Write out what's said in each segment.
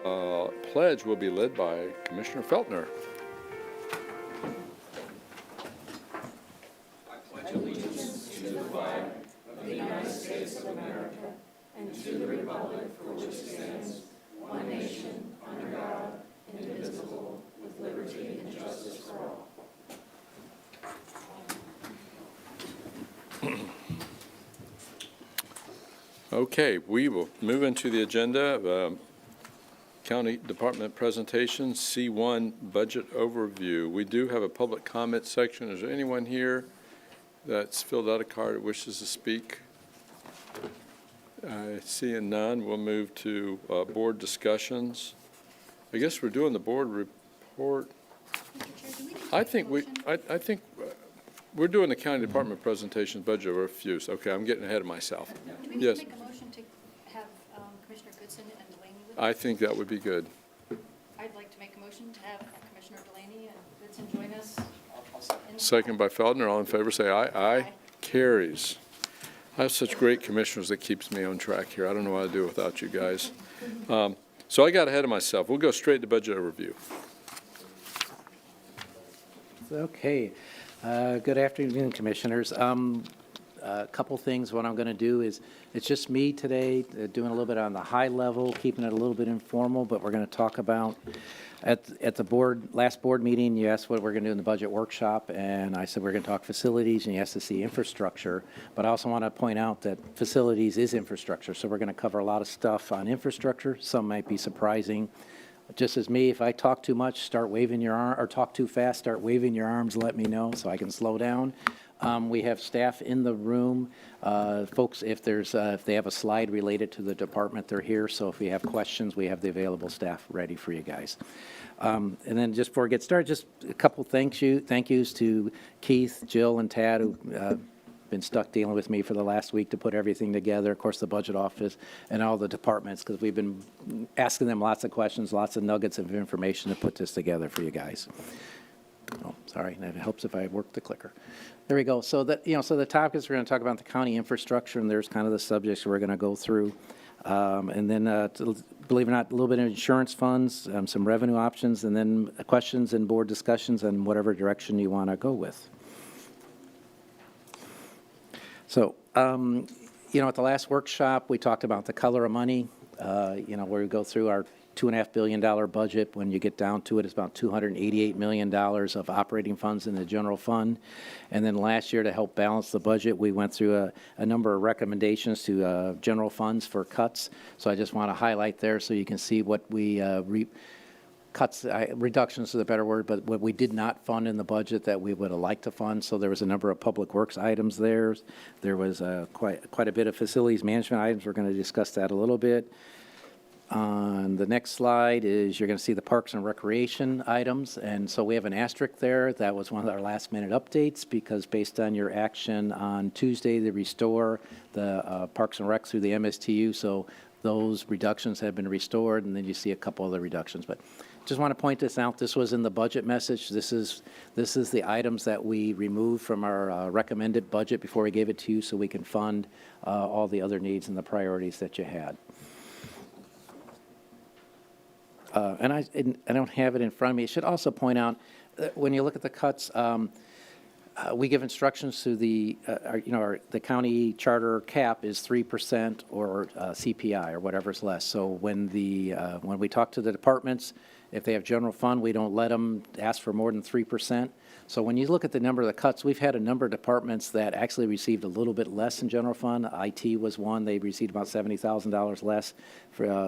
Pledge will be led by Commissioner Feltner. Okay, we will move into the agenda. County Department presentation, C1 budget overview. We do have a public comment section. Is there anyone here that's filled out a card that wishes to speak? Seeing none, we'll move to board discussions. I guess we're doing the board report. I think we're doing the county department presentation budget overviews. Okay, I'm getting ahead of myself. Do we need Yes. to make a motion to have Commissioner Goodson and Delaney with us? I think that would be good. I'd like to make a motion to have Commissioner Delaney and Goodson join us. Second by Feltner. All in favor, say aye. Aye. Carries. I have such great commissioners that keeps me on track here. I don't know what I'd do without you guys. So I got ahead of myself. We'll go straight to budget overview. Okay. Good afternoon, Commissioners. A couple things. What I'm going to do is, it's just me today, doing a little bit on the high level, keeping it a little bit informal, but we're going to talk about, at the last board meeting, you asked what we're going to do in the budget workshop, and I said we're going to talk facilities, and you asked to see infrastructure, but I also want to point out that facilities is infrastructure, so we're going to cover a lot of stuff on infrastructure. Some might be surprising. Just as me, if I talk too much, start waving your arm, or talk too fast, start waving your arms, let me know so I can slow down. We have staff in the room. Folks, if they have a slide related to the department, they're here. So if you have questions, we have the available staff ready for you guys. And then just before we get started, just a couple thank yous to Keith, Jill, and Tad, who been stuck dealing with me for the last week to put everything together. Of course, the budget office and all the departments, because we've been asking them lots of questions, lots of nuggets of information to put this together for you guys. Oh, sorry, it helps if I work the clicker. There we go. So so the topics we're going to talk about the county infrastructure, and there's kind of the subjects we're going to go through. And then, believe it or not, a little bit of insurance funds, some revenue options, and then questions and board discussions and whatever direction you want to go with. So, at the last workshop, we talked about the color of money, where we go through our $2.5 billion budget. When you get down to it, it's about $288 million of operating funds in the general fund. And then last year, to help balance the budget, we went through a number of recommendations to general funds for cuts. So I just want to highlight there so you can see what we reductions is a better word, but what we did not fund in the budget that we would have liked to fund. So there was a number of public works items there. There was quite a bit of facilities management items. We're going to discuss that a little bit. On the next slide is you're going to see the parks and recreation items. And so we have an asterisk there. That was one of our last minute updates because based on your action on Tuesday to restore the parks and recs through the MSTU. So those reductions have been restored, and then you see a couple other reductions. But just want to point this out. This was in the budget message. This is the items that we removed from our recommended budget before we gave it to you so we can fund all the other needs and the priorities that you had. And I don't have it in front of me. I should also point out that when you look at the cuts, we give instructions to the county charter cap is 3% or CPI or whatever's less. So when we talk to the departments, if they have general fund, we don't let them ask for more than 3%. So when you look at the number of the cuts, we've had a number of departments that actually received a little bit less in general fund. IT was one. They received about $70,000 less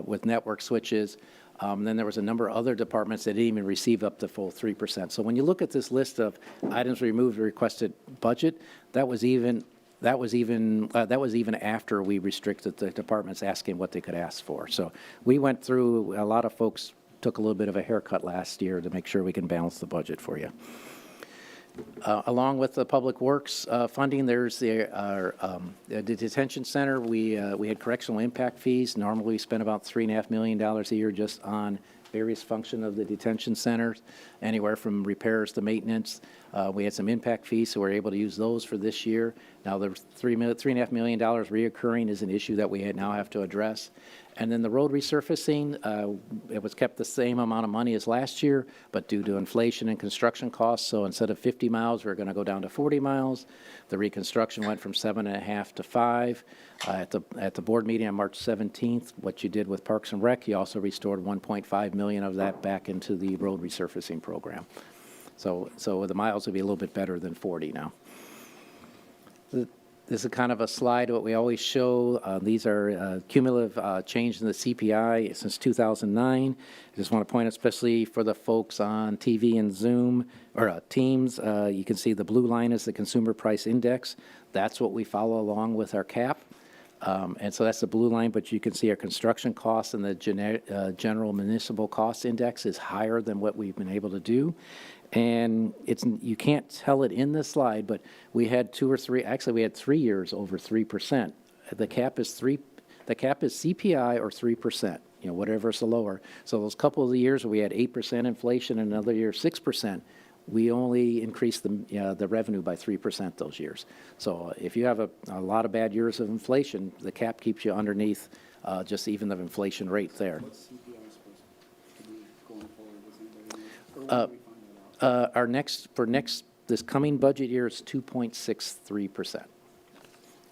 with network switches. Then there was a number of other departments that didn't even receive up the full 3%. So when you look at this list of items removed requested budget, that was even after we restricted the departments asking what they could ask for. So we went through, a lot of folks took a little bit of a haircut last year to make sure we can balance the budget for you. Along with the public works funding, there's the detention center. We had correctional impact fees. Normally we spend about $3.5 million a year just on various functions of the detention centers, anywhere from repairs to maintenance. We had some impact fees, so we're able to use those for this year. Now, the $3.5 million reoccurring is an issue that we now have to address. And then the road resurfacing, it was kept the same amount of money as last year, but due to inflation and construction costs, so instead of 50 miles, we're going to go down to 40 miles. The reconstruction went from 7.5 to 5. At the board meeting on March 17th, what you did with Parks and Rec, you also restored 1.5 million of that back into the road resurfacing program. So the miles will be a little bit better than 40 now. This is kind of a slide, what we always show. These are cumulative change in the CPI since 2009. I just want to point out, especially for the folks on TV and Zoom, or Teams, you can see the blue line is the consumer price index. That's what we follow along with our cap. And so that's the blue line, but you can see our construction costs and the general municipal cost index is higher than what we've been able to do. And you can't tell it in this slide, but we had 2 or 3, actually we had 3 years over 3%. The cap is CPI or 3%, whatever's the lower. So those couple of the years where we had 8% inflation and another year 6%, we only increased the revenue by 3% those years. So if you have a lot of bad years of inflation, the cap keeps you underneath just even the inflation rate there. What's CPI supposed to be going forward? Does anybody know? Or when do we find that out? This coming budget year is 2.63%.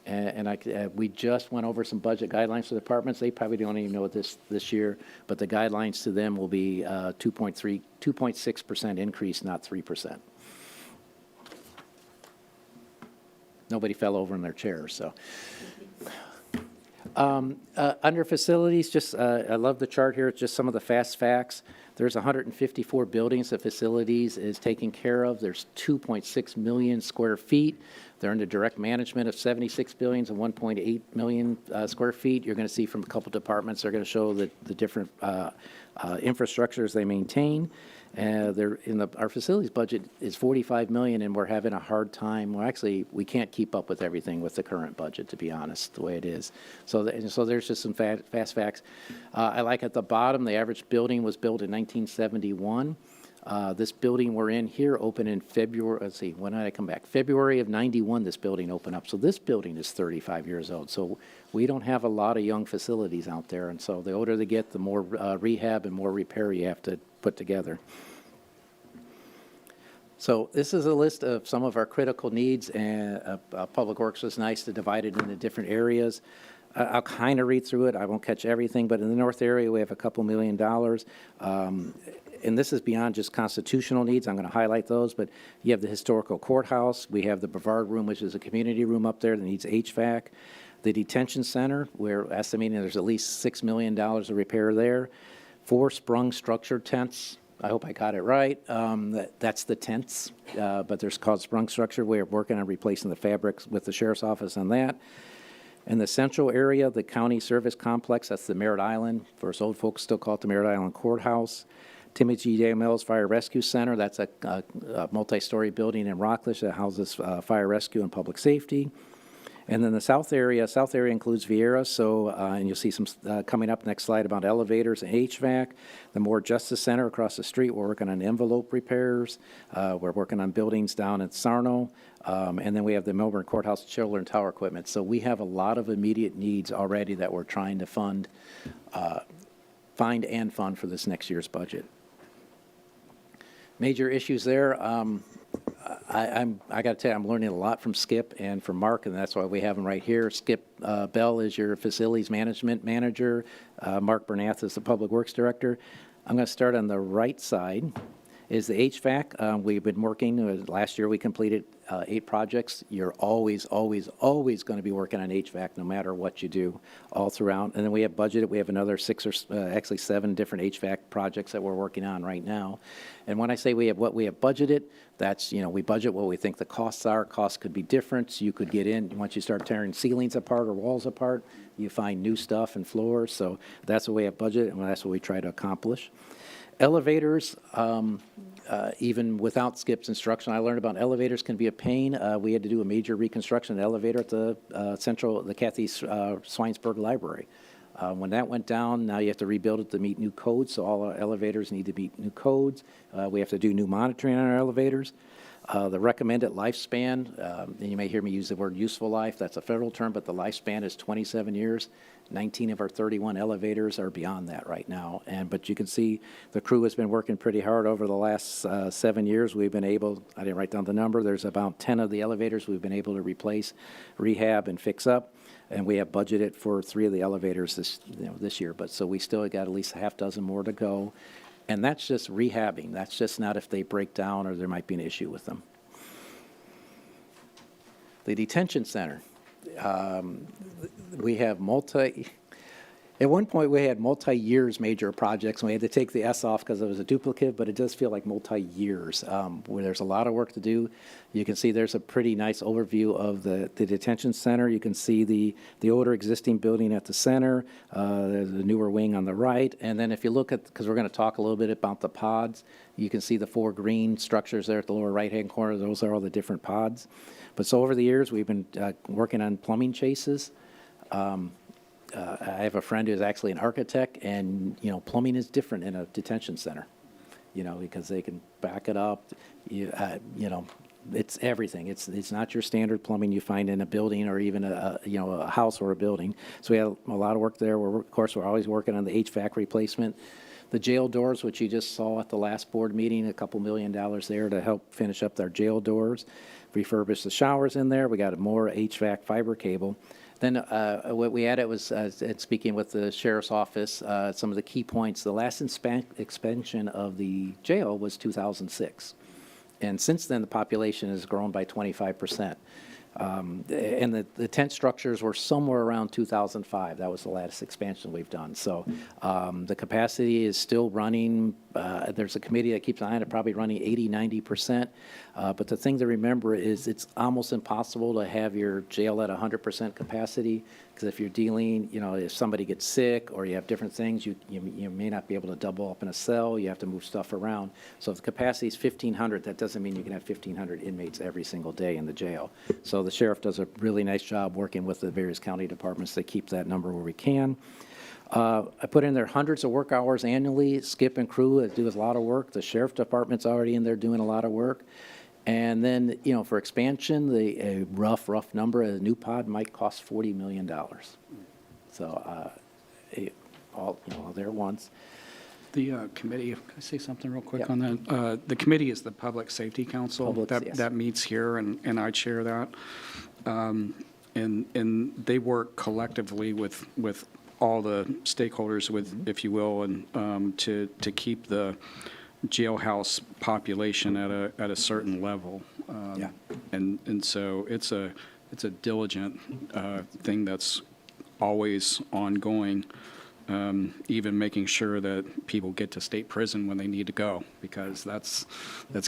And we just went over some budget guidelines for the departments. They probably don't even know this year, but the guidelines to them will be 2.6% increase, not 3%. Nobody fell over in their chairs, so. Under facilities, I love the chart here. It's just some of the fast facts. There's 154 buildings that facilities is taking care of. There's 2.6 million square feet. They're under direct management of 76 buildings and 1.8 million square feet. You're going to see from a couple departments, they're going to show the different infrastructures they maintain. Our facilities budget is $45 million, and we're having a hard time. Well, actually, we can't keep up with everything with the current budget, to be honest, the way it is. So there's just some fast facts. I like at the bottom, the average building was built in 1971. This building we're in here opened in February. Let's see, when did I come back? February of '91, this building opened up. So this building is 35 years old. So we don't have a lot of young facilities out there. And so the older they get, the more rehab and more repair you have to put together. So this is a list of some of our critical needs, and Public Works was nice to divide it into different areas. I'll kind of read through it. I won't catch everything, but in the north area, we have a couple $1 million. And this is beyond just constitutional needs. I'm going to highlight those, but you have the historical courthouse. We have the Brevard room, which is a community room up there that needs HVAC. The detention center, we're estimating there's at least $6 million of repair there. 4 sprung structure tents. I hope I got it right. That's the tents, but there's called sprung structure. We're working on replacing the fabrics with the sheriff's office on that. In the central area, the county service complex, that's the Merritt Island. For us old folks, still call it the Merritt Island Courthouse. Timothy J. Mills Fire Rescue Center, that's a multi-story building in Rockledge that houses fire rescue and public safety. And then the south area includes Vieira, so, and you'll see some coming up next slide about elevators and HVAC. The Moore Justice Center across the street, we're working on envelope repairs. We're working on buildings down at Sarno. And then we have the Melbourne Courthouse chiller and tower equipment. So we have a lot of immediate needs already that we're trying to find and fund for this next year's budget. Major issues there. I got to tell you, I'm learning a lot from Skip and from Mark, and that's why we have them right here. Skip Bell is your facilities management manager. Mark Bernath is the public works director. I'm going to start on the right side. Is the HVAC. We've been working, last year we completed 8 projects. You're always going to be working on HVAC no matter what you do all throughout. And then we have budgeted, we have another 6 or actually 7 different HVAC projects that we're working on right now. And when I say we have what we have budgeted, that's, we budget what we think the costs are. Costs could be different. You could get in, once you start tearing ceilings apart or walls apart, you find new stuff and floors. So that's what we have budgeted, and that's what we try to accomplish. Elevators, even without Skip's instruction, I learned about elevators can be a pain. We had to do a major reconstruction elevator at the Kathy Swinesburg Library. When that went down, now you have to rebuild it to meet new codes, so all our elevators need to meet new codes. We have to do new monitoring on our elevators. The recommended lifespan, and you may hear me use the word useful life, that's a federal term, but the lifespan is 27 years. 19 of our 31 elevators are beyond that right now. But you can see the crew has been working pretty hard over the last 7 years. We've been able, I didn't write down the number, there's about 10 of the elevators we've been able to replace, rehab, and fix up. And we have budgeted for 3 of the elevators this year. But so we still got at least a half dozen more to go. And that's just rehabbing. That's just not if they break down or there might be an issue with them. The detention center. We have at one point we had multi-years major projects, and we had to take the S off because it was a duplicate, but it does feel like multi-years, where there's a lot of work to do. You can see there's a pretty nice overview of the detention center. You can see the older existing building at the center, there's a newer wing on the right, and then if you look at, because we're going to talk a little bit about the pods, you can see the 4 green structures there at the lower right-hand corner. Those are all the different pods. But so over the years, we've been working on plumbing chases. I have a friend who's actually an architect, and, plumbing is different in a detention center, because they can back it up. It's everything. It's not your standard plumbing you find in a building or even a house or a building. So we have a lot of work there. Of course, we're always working on the HVAC replacement. The jail doors, which you just saw at the last board meeting, $2 million there to help finish up their jail doors. Refurbish the showers in there. We got more HVAC fiber cable. Then what we added was, speaking with the sheriff's office, some of the key points. The last expansion of the jail was 2006. And since then, the population has grown by 25%. And the tent structures were somewhere around 2005. That was the last expansion we've done. So the capacity is still running. There's a committee that keeps an eye on it, probably running 80, 90%. But the thing to remember is it's almost impossible to have your jail at 100% capacity, because if you're dealing, if somebody gets sick or you have different things, you may not be able to double up in a cell. You have to move stuff around. So if the capacity is 1,500, that doesn't mean you can have 1,500 inmates every single day in the jail. So the sheriff does a really nice job working with the various county departments to keep that number where we can. I put in there hundreds of work hours annually. Skip and crew do a lot of work. The sheriff department's already in there doing a lot of work. And then, for expansion, a rough number, a new pod might cost $40 million. So, all there once. The committee, can I say something real quick Yep. on that? The committee is the Public Safety Council. Yes. That meets here, and I chair that. And they work collectively with all the stakeholders, if you will, and to keep the jailhouse population at a certain level. Yeah. And so it's a diligent thing that's always ongoing, even making sure that people get to state prison when they need to go, because that's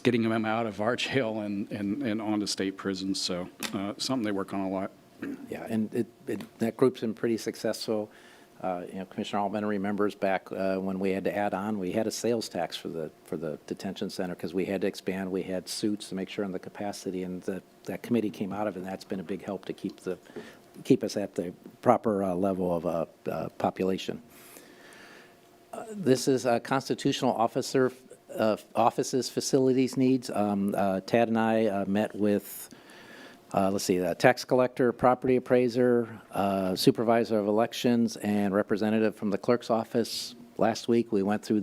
getting them out of our jail and onto state prisons. So something they work on a lot. Yeah, and that group's been pretty successful. Commissioner Altman remembers back when we had to add on, we had a sales tax for the detention center because we had to expand. We had suits to make sure on the capacity, and that committee came out of it, and that's been a big help to keep us at the proper level of population. This is constitutional offices facilities needs. Tad and I met with the tax collector, property appraiser, supervisor of elections, and representative from the clerk's office. Last week, we went through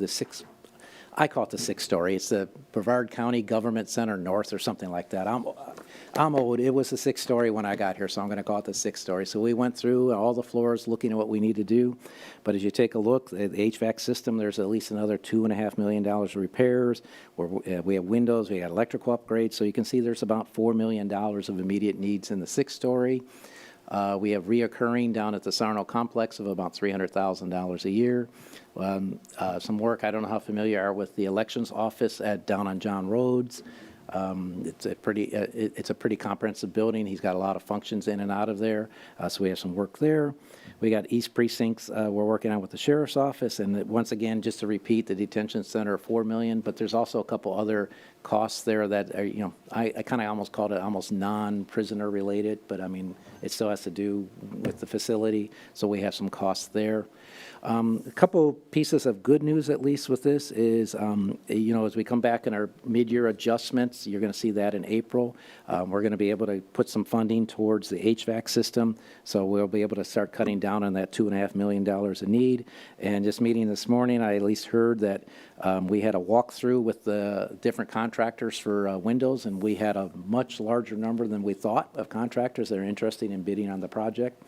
I call it the 6-story. It's the Brevard County Government Center North or something like that. I'm old. It was the 6-story when I got here, so I'm going to call it the 6-story. So we went through all the floors looking at what we need to do. But as you take a look at the HVAC system, there's at least another $2.5 million of repairs. We have windows. We got electrical upgrades. So you can see there's about $4 million of immediate needs in the 6-story. We have reoccurring down at the Sarno complex of about $300,000 a year. Some work, I don't know how familiar you are with the elections office down on John Rhodes. It's a pretty comprehensive building. He's got a lot of functions in and out of there, so we have some work there. We got East Precincts we're working on with the Sheriff's Office, and once again, just to repeat, the detention center, $4 million, but there's also a couple other costs there that are, I kind of almost called it almost non-prisoner related, but I mean, it still has to do with the facility, so we have some costs there. A couple pieces of good news, at least with this, is, as we come back in our mid-year adjustments, you're going to see that in April. We're going to be able to put some funding towards the HVAC system, so we'll be able to start cutting down on that $2.5 million in need. And just meeting this morning, I at least heard that we had a walkthrough with the different contractors for windows, and we had a much larger number than we thought of contractors that are interested in bidding on the project.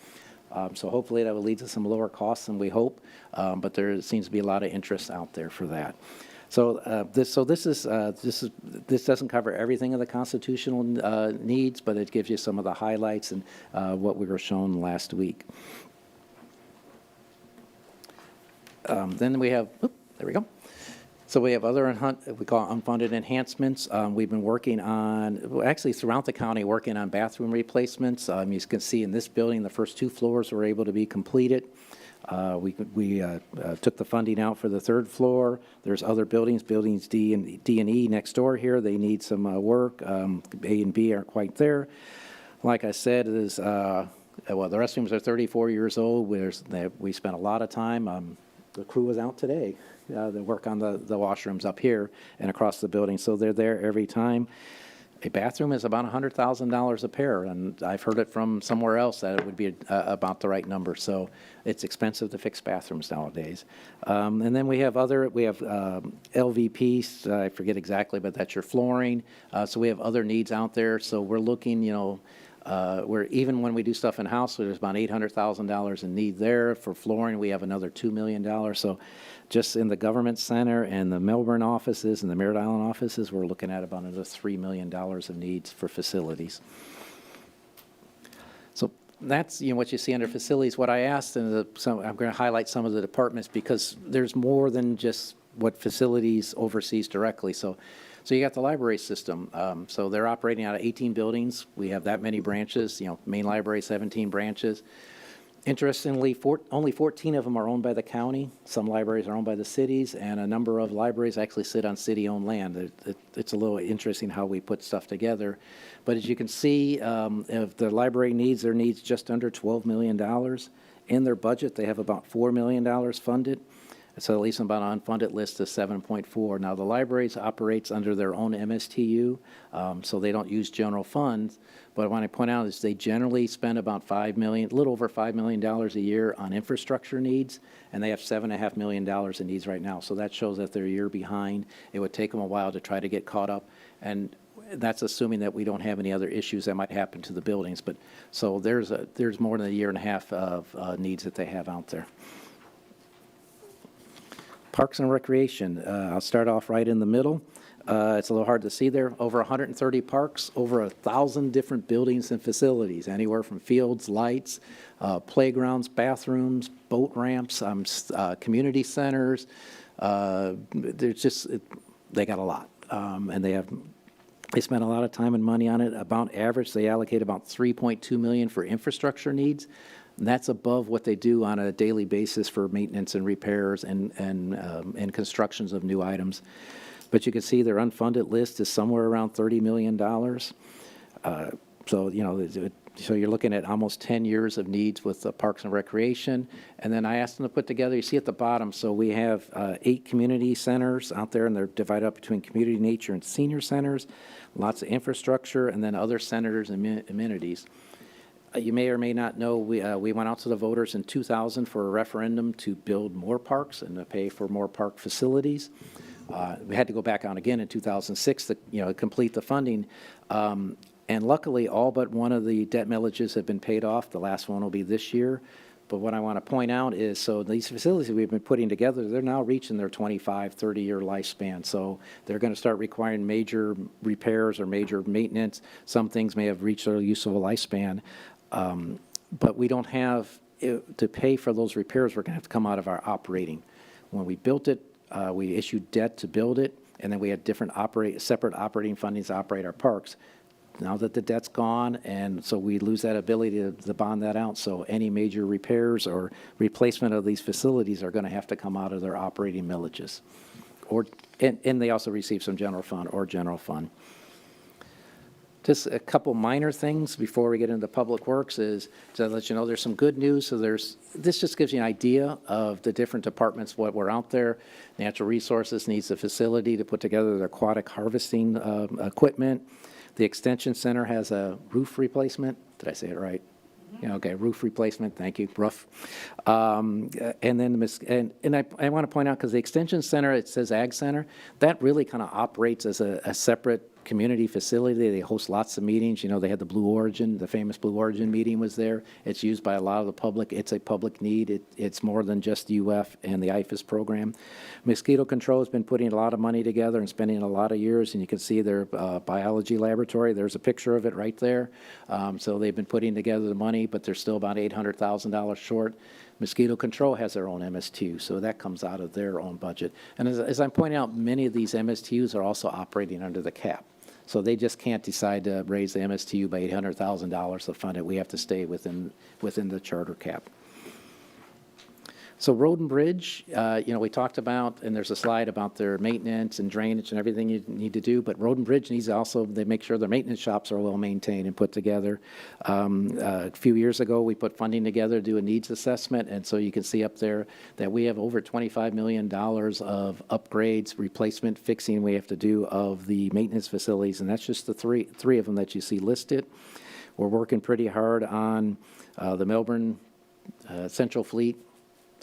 So hopefully that will lead to some lower costs than we hope, but there seems to be a lot of interest out there for that. So this doesn't cover everything of the constitutional needs, but it gives you some of the highlights and what we were shown last week. Then we have, there we go. So we have other, we call it unfunded enhancements. We've been working on, actually throughout the county, working on bathroom replacements. You can see in this building, the first 2 floors were able to be completed. We took the funding out for the 3rd floor. There's other buildings D and E next door here. They need some work. A and B aren't quite there. Like I said, the restrooms are 34 years old. We spent a lot of time. The crew was out today. They work on the washrooms up here and across the building, so they're there every time. A bathroom is about $100,000 a pair, and I've heard it from somewhere else that it would be about the right number. So it's expensive to fix bathrooms nowadays. And then we have LVP, I forget exactly, but that's your flooring. So we have other needs out there. So we're looking, even when we do stuff in-house, so there's about $800,000 in need there. For flooring, we have another $2 million. So just in the government center and the Melbourne offices and the Merritt Island offices, we're looking at about another $3 million of needs for facilities. So that's what you see under facilities. What I asked, and I'm going to highlight some of the departments because there's more than just what facilities oversees directly. So you got the library system. So they're operating out of 18 buildings. We have that many branches, main library, 17 branches. Interestingly, only 14 of them are owned by the county. Some libraries are owned by the cities, and a number of libraries actually sit on city-owned land. It's a little interesting how we put stuff together. But as you can see, if the library needs just under $12 million. In their budget, they have about $4 million funded. So at least about an unfunded list is 7.4. Now, the libraries operates under their own MSTU, so they don't use general funds. But what I point out is they generally spend about a little over $5 million a year on infrastructure needs, and they have $7.5 million in needs right now. So that shows that they're a year behind. It would take them a while to try to get caught up, and that's assuming that we don't have any other issues that might happen to the buildings. But so there's more than a year and a half of needs that they have out there. Parks and Recreation, I'll start off right in the middle. It's a little hard to see there. Over 130 parks, over 1,000 different buildings and facilities, anywhere from fields, lights, playgrounds, bathrooms, boat ramps, community centers. They got a lot, and they spend a lot of time and money on it. About average, they allocate about $3.2 million for infrastructure needs. And that's above what they do on a daily basis for maintenance and repairs and constructions of new items. But you can see their unfunded list is somewhere around $30 million. So you're looking at almost 10 years of needs with Parks and Recreation. And then I asked them to put together, you see at the bottom, so we have 8 community centers out there, and they're divided up between community, nature, and senior centers, lots of infrastructure, and then other centers and amenities. You may or may not know, we went out to the voters in 2000 for a referendum to build more parks and to pay for more park facilities. We had to go back on again in 2006 to complete the funding. And luckily, all but one of the debt millages have been paid off. The last one will be this year. But what I want to point out is, so these facilities we've been putting together, they're now reaching their 25, 30-year lifespan. So they're going to start requiring major repairs or major maintenance. Some things may have reached their useful lifespan. But we don't have to pay for those repairs. We're going to have to come out of our operating. When we built it, we issued debt to build it, and then we had different separate operating fundings to operate our parks. Now that the debt's gone, and so we lose that ability to bond that out, so any major repairs or replacement of these facilities are going to have to come out of their operating millages. and they also receive some general fund or general fund. Just a couple minor things before we get into Public Works is to let you know there's some good news. So this just gives you an idea of the different departments, what we're out there. Natural Resources needs a facility to put together their aquatic harvesting equipment. The Extension Center has a roof replacement. Did I say it right? Yeah, okay, roof replacement, thank you, roof. And then, I want to point out, because the Extension Center, it says Ag Center, that really kind of operates as a separate community facility. They host lots of meetings. You know, they had the Blue Origin, the famous Blue Origin meeting was there. It's used by a lot of the public. It's a public need. It's more than just UF and the IFAS program. Mosquito Control has been putting a lot of money together and spending a lot of years, and you can see their biology laboratory. There's a picture of it right there. So they've been putting together the money, but they're still about $800,000 short. Mosquito Control has their own MSTU, so that comes out of their own budget. And as I'm pointing out, many of these MSTUs are also operating under the cap. So they just can't decide to raise the MSTU by $800,000 to fund it. We have to stay within the charter cap. So Road and Bridge, we talked about, and there's a slide about their maintenance and drainage and everything you need to do, but Road and Bridge needs also, they make sure their maintenance shops are well maintained and put together. A few years ago, we put funding together to do a needs assessment, and so you can see up there that we have over $25 million of upgrades, replacement, fixing we have to do of the maintenance facilities, and that's just the three of them that you see listed. We're working pretty hard on the Melbourne Central Fleet.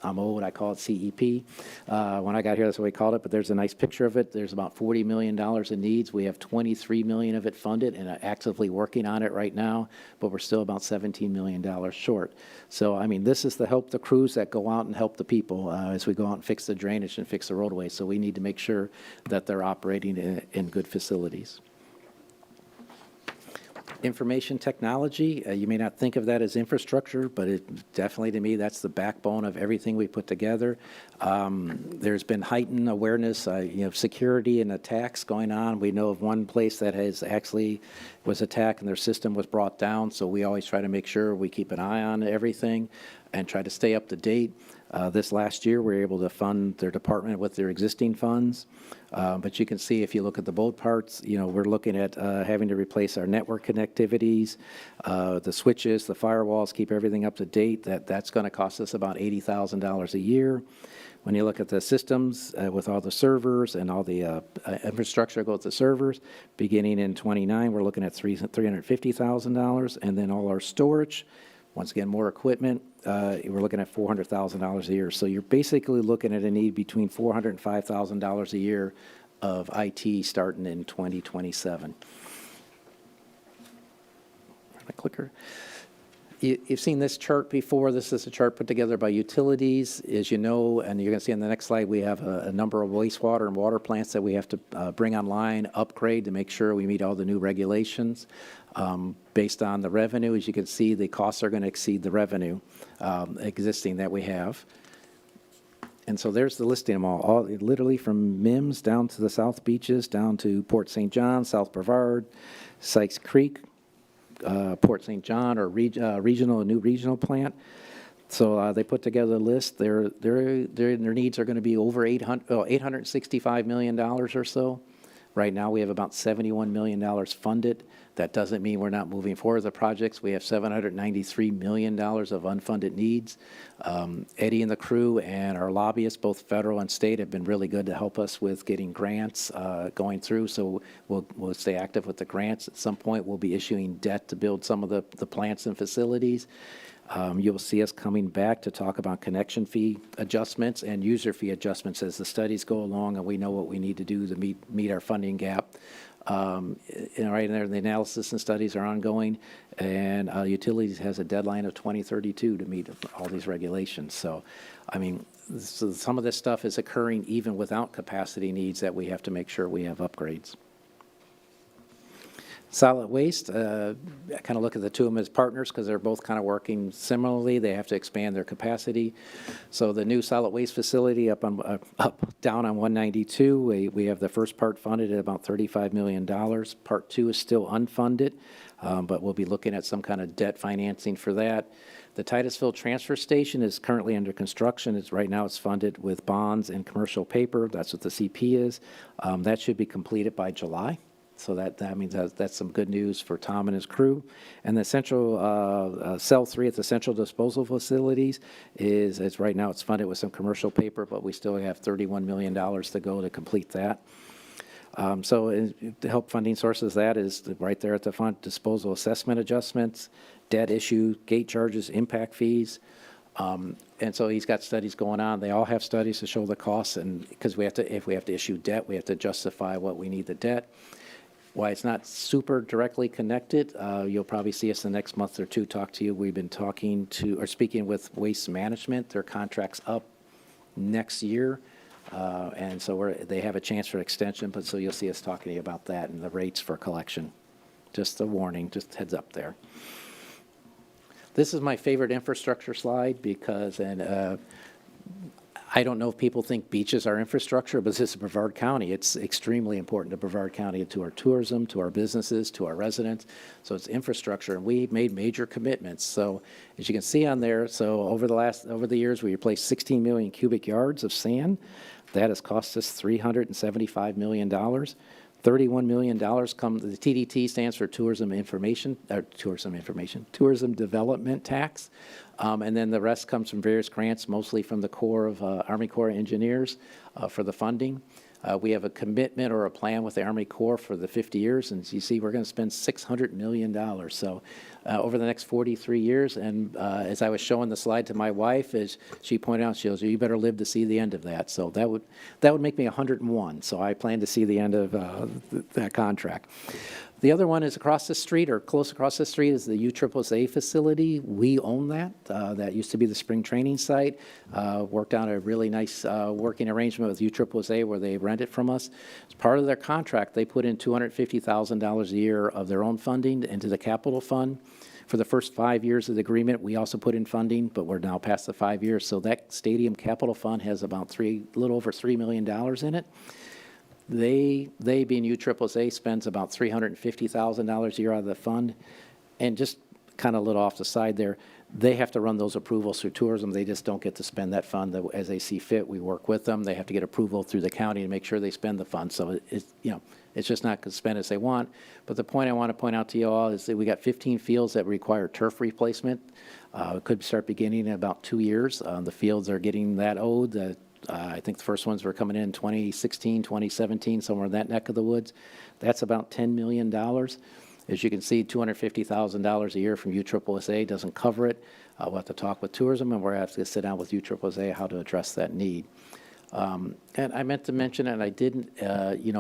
I'm old, I call it CEP. When I got here, that's what we called it, but there's a nice picture of it. There's about $40 million in needs. We have $23 million of it funded and are actively working on it right now, but we're still about $17 million short. So, I mean, this is to help the crews that go out and help the people as we go out and fix the drainage and fix the roadways. So we need to make sure that they're operating in good facilities. Information technology, you may not think of that as infrastructure, but it definitely, to me, that's the backbone of everything we put together. There's been heightened awareness, security and attacks going on. We know of one place that has actually was attacked and their system was brought down, so we always try to make sure we keep an eye on everything and try to stay up to date. This last year, we were able to fund their department with their existing funds. But you can see if you look at the both parts, we're looking at having to replace our network connectivities, the switches, the firewalls, keep everything up to date. That's going to cost us about $80,000 a year. When you look at the systems with all the servers and all the infrastructure that goes to servers, beginning in 29, we're looking at $350,000. And then all our storage, once again, more equipment, we're looking at $400,000 a year. So you're basically looking at a need between $400,000 and $5,000 a year of IT starting in 2027. My clicker. You've seen this chart before. This is a chart put together by utilities. As you know, and you're going to see on the next slide, we have a number of wastewater and water plants that we have to bring online, upgrade to make sure we meet all the new regulations. Based on the revenue, as you can see, the costs are going to exceed the revenue existing that we have. And so there's the listing of them all literally from MIMS down to the South Beaches, down to Port St. John, South Brevard, Sykes Creek, Port St. John, or a new regional plant. So they put together a list. Their needs are going to be over $865 million or so. Right now, we have about $71 million funded. That doesn't mean we're not moving forward with the projects. We have $793 million of unfunded needs. Eddie and the crew and our lobbyists, both federal and state, have been really good to help us with getting grants going through. So we'll stay active with the grants. At some point, we'll be issuing debt to build some of the plants and facilities. You'll see us coming back to talk about connection fee adjustments and user fee adjustments as the studies go along and we know what we need to do to meet our funding gap. Right there, the analysis and studies are ongoing, and utilities has a deadline of 2032 to meet all these regulations. So, I mean, some of this stuff is occurring even without capacity needs that we have to make sure we have upgrades. Solid waste, I kind of look at the two of them as partners because they're both kind of working similarly. They have to expand their capacity. So the new solid waste facility down on 192, we have the first part funded at about $35 million. Part 2 is still unfunded, but we'll be looking at some kind of debt financing for that. The Titusville Transfer Station is currently under construction. Right now it's funded with bonds and commercial paper. That's what the CP is. That should be completed by July. So that means that's some good news for Tom and his crew. And the central, cell 3 at the central disposal facilities is right now it's funded with some commercial paper, but we still have $31 million to go to complete that. So the help funding sources, that is right there at the front: disposal assessment adjustments, debt issue, gate charges, impact fees. And so he's got studies going on. They all have studies to show the costs, and because if we have to issue debt, we have to justify what we need the debt. Why it's not super directly connected, you'll probably see us the next month or two talk to you. We've been speaking with Waste Management. Their contract's up next year, and so they have a chance for extension, but so you'll see us talking to you about that and the rates for collection. Just a warning, just heads up there. This is my favorite infrastructure slide because, I don't know if people think beaches are infrastructure, but this is Brevard County. It's extremely important to Brevard County and to our tourism, to our businesses, to our residents. So it's infrastructure, and we made major commitments. So as you can see on there, so over the years, we replaced 16 million cubic yards of sand. That has cost us $375 million. $31 million come, the TDT stands for Tourism Development Tax. And then the rest comes from various grants, mostly from the Corps of Army Corps of Engineers for the funding. We have a commitment or a plan with the Army Corps for the 50 years, and as you see, we're going to spend $600 million. So over the next 43 years, and as I was showing the slide to my wife, as she pointed out, she goes, "You better live to see the end of that." So that would make me 101. So I plan to see the end of that contract. The other one is across the street, or close across the street, is the USSSA facility. We own that. That used to be the spring training site. Worked out a really nice working arrangement with USSSA where they rent it from us. As part of their contract, they put in $250,000 a year of their own funding into the capital fund. For the first 5 years of the agreement, we also put in funding, but we're now past the 5 years. So that stadium capital fund has about a little over $3 million in it. They being USSSA, spends about $350,000 a year out of the fund. And just kind of a little off the side there, they have to run those approvals through tourism. They just don't get to spend that fund as they see fit. We work with them. They have to get approval through the county to make sure they spend the fund. So it's just not spent as they want. But the point I want to point out to you all is that we got 15 fields that require turf replacement. It could start beginning in about 2 years. The fields are getting that old. I think the first ones were coming in 2016, 2017, somewhere in that neck of the woods. That's about $10 million. As you can see, $250,000 a year from USSSA doesn't cover it. We'll have to talk with tourism, and we're going to have to sit down with USSSA how to address that need. And I meant to mention, and I didn't,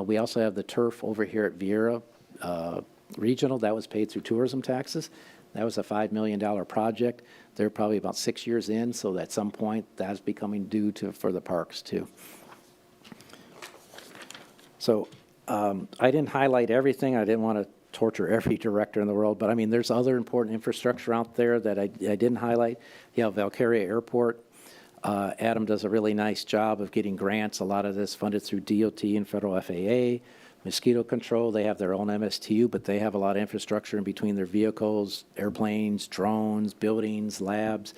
we also have the turf over here at Vieira Regional. That was paid through tourism taxes. That was a $5 million project. They're probably about 6 years in, so at some point that's becoming due for the parks too. So I didn't highlight everything. I didn't want to torture every director in the world, but I mean, there's other important infrastructure out there that I didn't highlight. Valkyria Airport. Adam does a really nice job of getting grants. A lot of this funded through DOT and federal FAA. Mosquito control, they have their own MSTU, but they have a lot of infrastructure in between their vehicles, airplanes, drones, buildings, labs.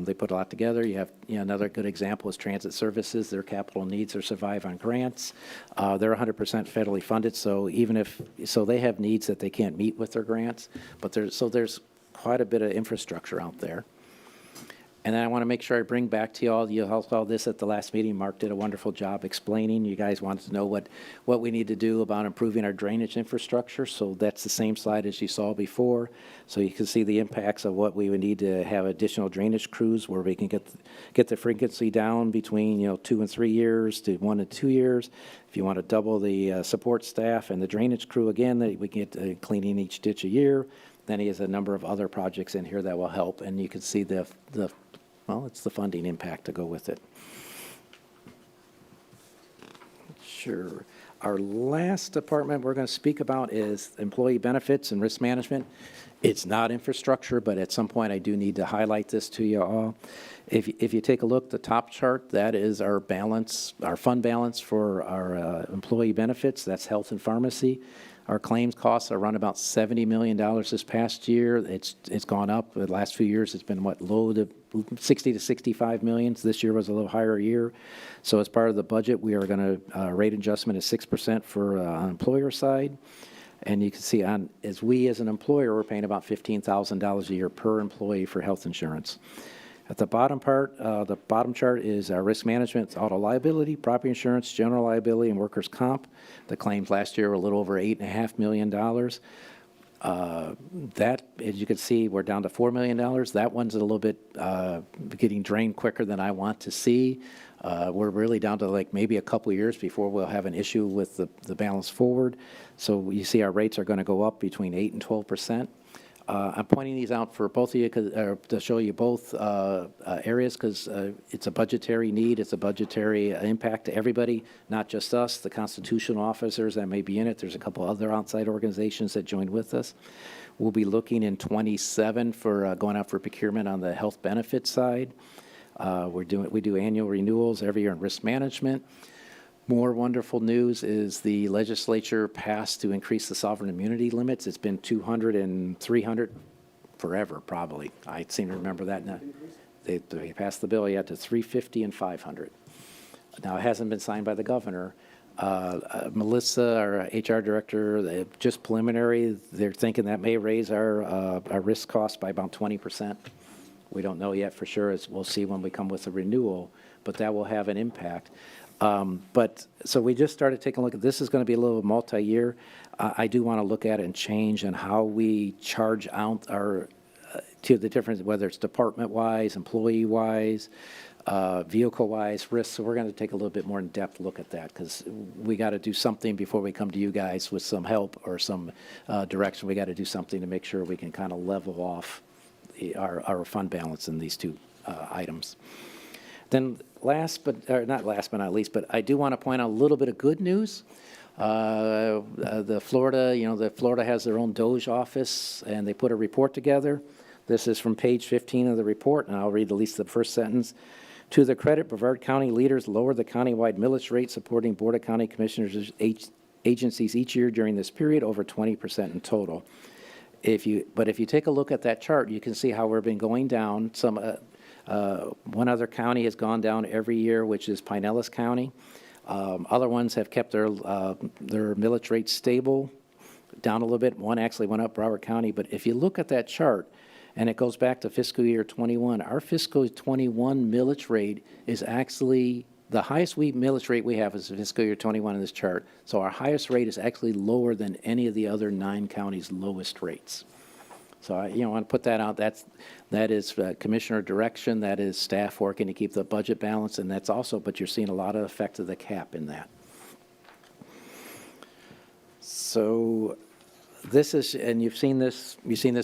They put a lot together. You have another good example is transit services. Their capital needs are survive on grants. They're 100% federally funded, so they have needs that they can't meet with their grants. But there's quite a bit of infrastructure out there. And then I want to make sure I bring back to you all, you saw this at the last meeting. Mark did a wonderful job explaining. You guys wanted to know what we need to do about improving our drainage infrastructure. So that's the same slide as you saw before. So you can see the impacts of what we would need to have additional drainage crews where we can get the frequency down between 2 and 3 years to 1 and 2 years. If you want to double the support staff and the drainage crew again, that we can get cleaning each ditch a year. Then he has a number of other projects in here that will help, and you can see it's the funding impact to go with it. Sure. Our last department we're going to speak about is employee benefits and risk management. It's not infrastructure, but at some point I do need to highlight this to you all. If you take a look, the top chart, that is our balance, our fund balance for our employee benefits. That's health and pharmacy. Our claims costs are around about $70 million this past year. It's gone up. The last few years, it's been, low to 60 to 65 million. So this year was a little higher year. So as part of the budget, we are going to rate adjustment at 6% for on employer side. And you can see as an employer, we're paying about $15,000 a year per employee for health insurance. At the bottom part, the bottom chart is our risk management, it's auto liability, property insurance, general liability, and workers' comp. The claims last year were a little over $8.5 million. That, as you can see, we're down to $4 million. That one's a little bit getting drained quicker than I want to see. We're really down to like maybe a couple of years before we'll have an issue with the balance forward. So you see our rates are going to go up between 8 and 12%. I'm pointing these out for both of you to show you both areas because it's a budgetary need. It's a budgetary impact to everybody, not just us, the constitutional officers that may be in it. There's a couple other outside organizations that joined with us. We'll be looking in 27 for going out for procurement on the health benefit side. We do annual renewals every year in risk management. More wonderful news is the legislature passed to increase the sovereign immunity limits. It's been 200 and 300 forever, probably. I seem to remember that now. They passed the bill, to 350 and 500. Now, it hasn't been signed by the governor. Melissa, our HR director, just preliminary, they're thinking that may raise our risk cost by about 20%. We don't know yet for sure. We'll see when we come with a renewal, but that will have an impact. So we just started taking a look at this. Is going to be a little multi-year. I do want to look at it and change and how we charge out our to the difference, whether it's department-wise, employee-wise, vehicle-wise, risks. So we're going to take a little bit more in-depth look at that because we got to do something before we come to you guys with some help or some direction. We got to do something to make sure we can kind of level off our fund balance in these two items. Then not last but not least, but I do want to point out a little bit of good news. The Florida has their own DOGE office, and they put a report together. This is from page 15 of the report, and I'll read at least the first sentence. To the credit, Brevard County leaders lowered the countywide millage rate supporting Board of County Commissioners agencies each year during this period, over 20% in total. But if you take a look at that chart, you can see how we've been going down. One other county has gone down every year, which is Pinellas County. Other ones have kept their millage rate stable, down a little bit. One actually went up, Brevard County. But if you look at that chart, and it goes back to fiscal year 21, our fiscal 21 millage rate is actually the highest millage rate we have is fiscal year 21 in this chart. So our highest rate is actually lower than any of the other 9 counties' lowest rates. So I want to put that out. That is commissioner direction. That is staff working to keep the budget balanced, and that's also. But you're seeing a lot of effect of the cap in that. So this is, and you've seen this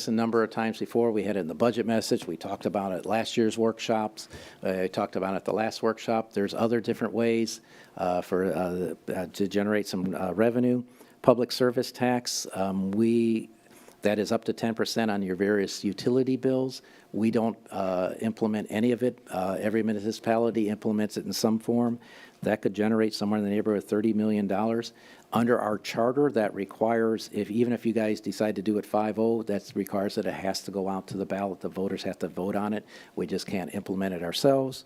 a number of times before. We had it in the budget message. We talked about it at last year's workshops. I talked about it at the last workshop. There's other different ways to generate some revenue. Public service tax. That is up to 10% on your various utility bills. We don't implement any of it. Every municipality implements it in some form. That could generate somewhere in the neighborhood of $30 million. Under our charter, that requires, even if you guys decide to do it 5-0, that requires that it has to go out to the ballot. The voters have to vote on it. We just can't implement it ourselves.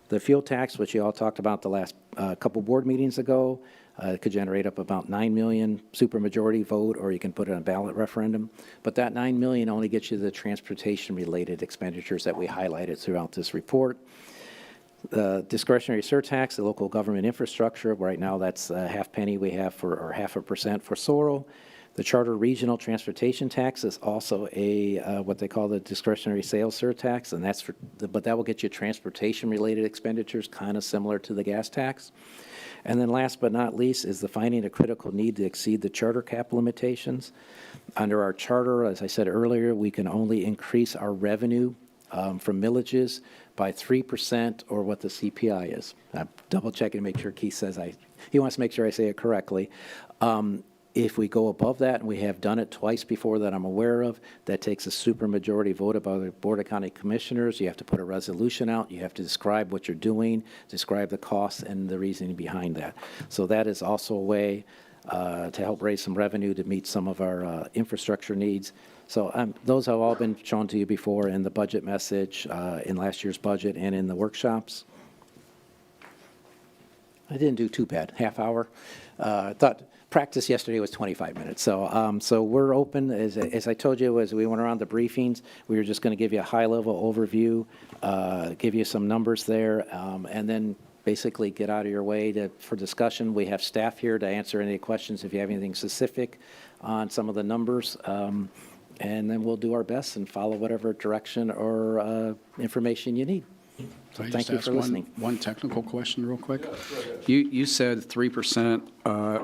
The fuel tax, which you all talked about the last couple board meetings ago, it could generate up about 9 million supermajority vote, or you can put it on a ballot referendum. But that 9 million only gets you the transportation-related expenditures that we highlighted throughout this report. Discretionary surtax, the local government infrastructure. Right now, that's a half penny we have or 0.5% for Sorrel. The charter regional transportation tax is also what they call the discretionary sales surtax, and but that will get you transportation-related expenditures, kind of similar to the gas tax. And then last but not least is the finding a critical need to exceed the charter cap limitations. Under our charter, as I said earlier, we can only increase our revenue from millages by 3% or what the CPI is. I'm double checking to make sure Keith says he wants to make sure I say it correctly. If we go above that, and we have done it twice before that I'm aware of, that takes a supermajority vote by the Board of County Commissioners. You have to put a resolution out. You have to describe what you're doing, describe the costs and the reasoning behind that. So that is also a way to help raise some revenue to meet some of our infrastructure needs. So those have all been shown to you before in the budget message, in last year's budget, and in the workshops. I didn't do too bad, half hour. I thought practice yesterday was 25 minutes. So we're open, as I told you, as we went around the briefings, we were just going to give you a high-level overview, give you some numbers there, and then basically get out of your way for discussion. We have staff here to answer any questions if you have anything specific on some of the numbers, and then we'll do our best and follow whatever direction or information you need. So thank you for listening. One technical question real quick. You said 3%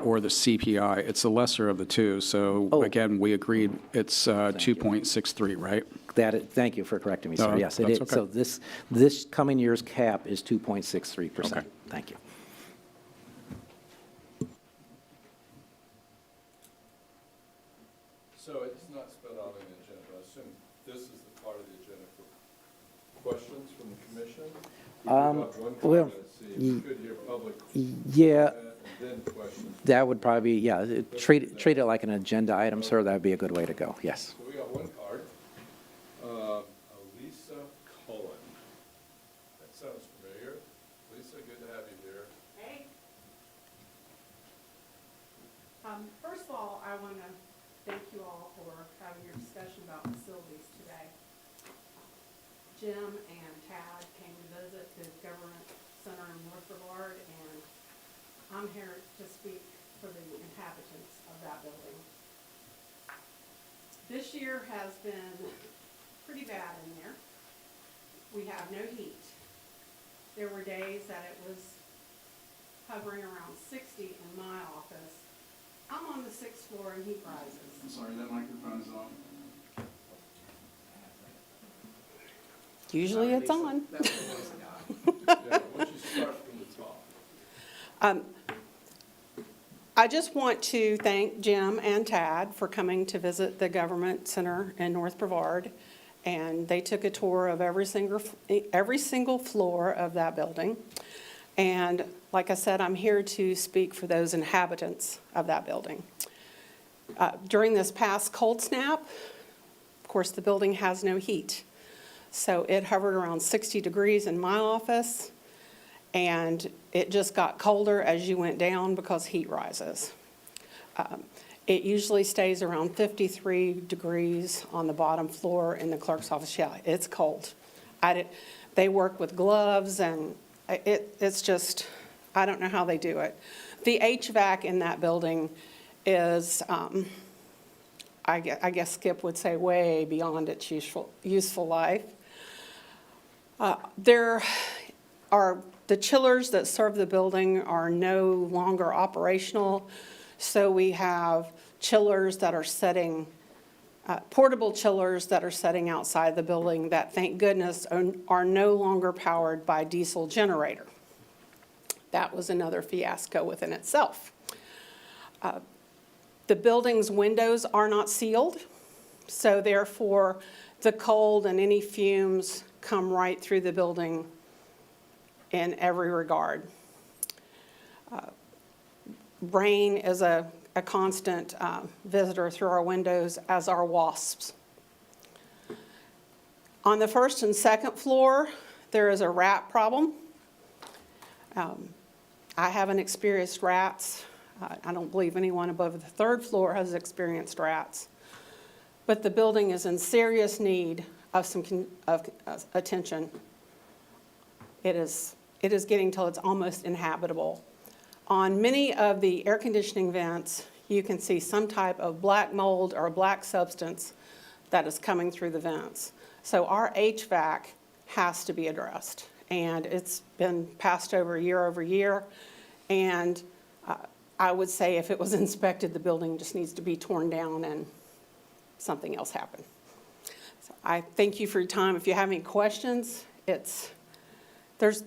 or the CPI. It's the lesser of the two. So again, we agreed it's 2.63, right? Thank you for correcting me, sir. No, Yes, it that's is. okay. So this coming year's cap is 2.63%. Okay. Thank you. So it's not spelled out in the agenda. I assume this is the part of the agenda for questions from the commission? We do have one well, comment. See, if you could hear public Yeah, comment and then questions. that would probably, treat it like an agenda item, sir. That would be a good way to go, yes. So we got one card. Lisa Cullen. That sounds familiar. Lisa, good to have you here. Hey. First of all, I want to thank you all for having your discussion about facilities today. Jim and Tad came to visit the Government Center in North Brevard, and I'm here to speak for the inhabitants of that building. This year has been pretty bad in there. We have no heat. There were days that it was hovering around 60 in my office. I'm on the 6th floor and heat rises. I'm sorry, that microphone is on. Usually it's on. Yeah, why don't you start from the top? I just want to thank Jim and Tad for coming to visit the Government Center in North Brevard. And they took a tour of every single floor of that building. And like I said, I'm here to speak for those inhabitants of that building. During this past cold snap, of course, the building has no heat. So it hovered around 60 degrees in my office, and it just got colder as you went down because heat rises. It usually stays around 53 degrees on the bottom floor in the clerk's office. Yeah, it's cold. They work with gloves, and it's just, I don't know how they do it. The HVAC in that building is, I guess Skip would say, way beyond its useful life. There are, the chillers that serve the building are no longer operational, so we have chillers that are setting, portable chillers that are setting outside the building that, thank goodness, are no longer powered by diesel generator. That was another fiasco within itself. The building's windows are not sealed, so therefore the cold and any fumes come right through the building in every regard. Rain is a constant visitor through our windows, as are wasps. On the first and second floor, there is a rat problem. I haven't experienced rats. I don't believe anyone above the third floor has experienced rats. But the building is in serious need of some attention. It is getting till it's almost inhabitable. On many of the air conditioning vents, you can see some type of black mold or black substance that is coming through the vents. So our HVAC has to be addressed. And it's been passed over year, and I would say if it was inspected, the building just needs to be torn down and something else happen. So I thank you for your time. If you have any questions, there's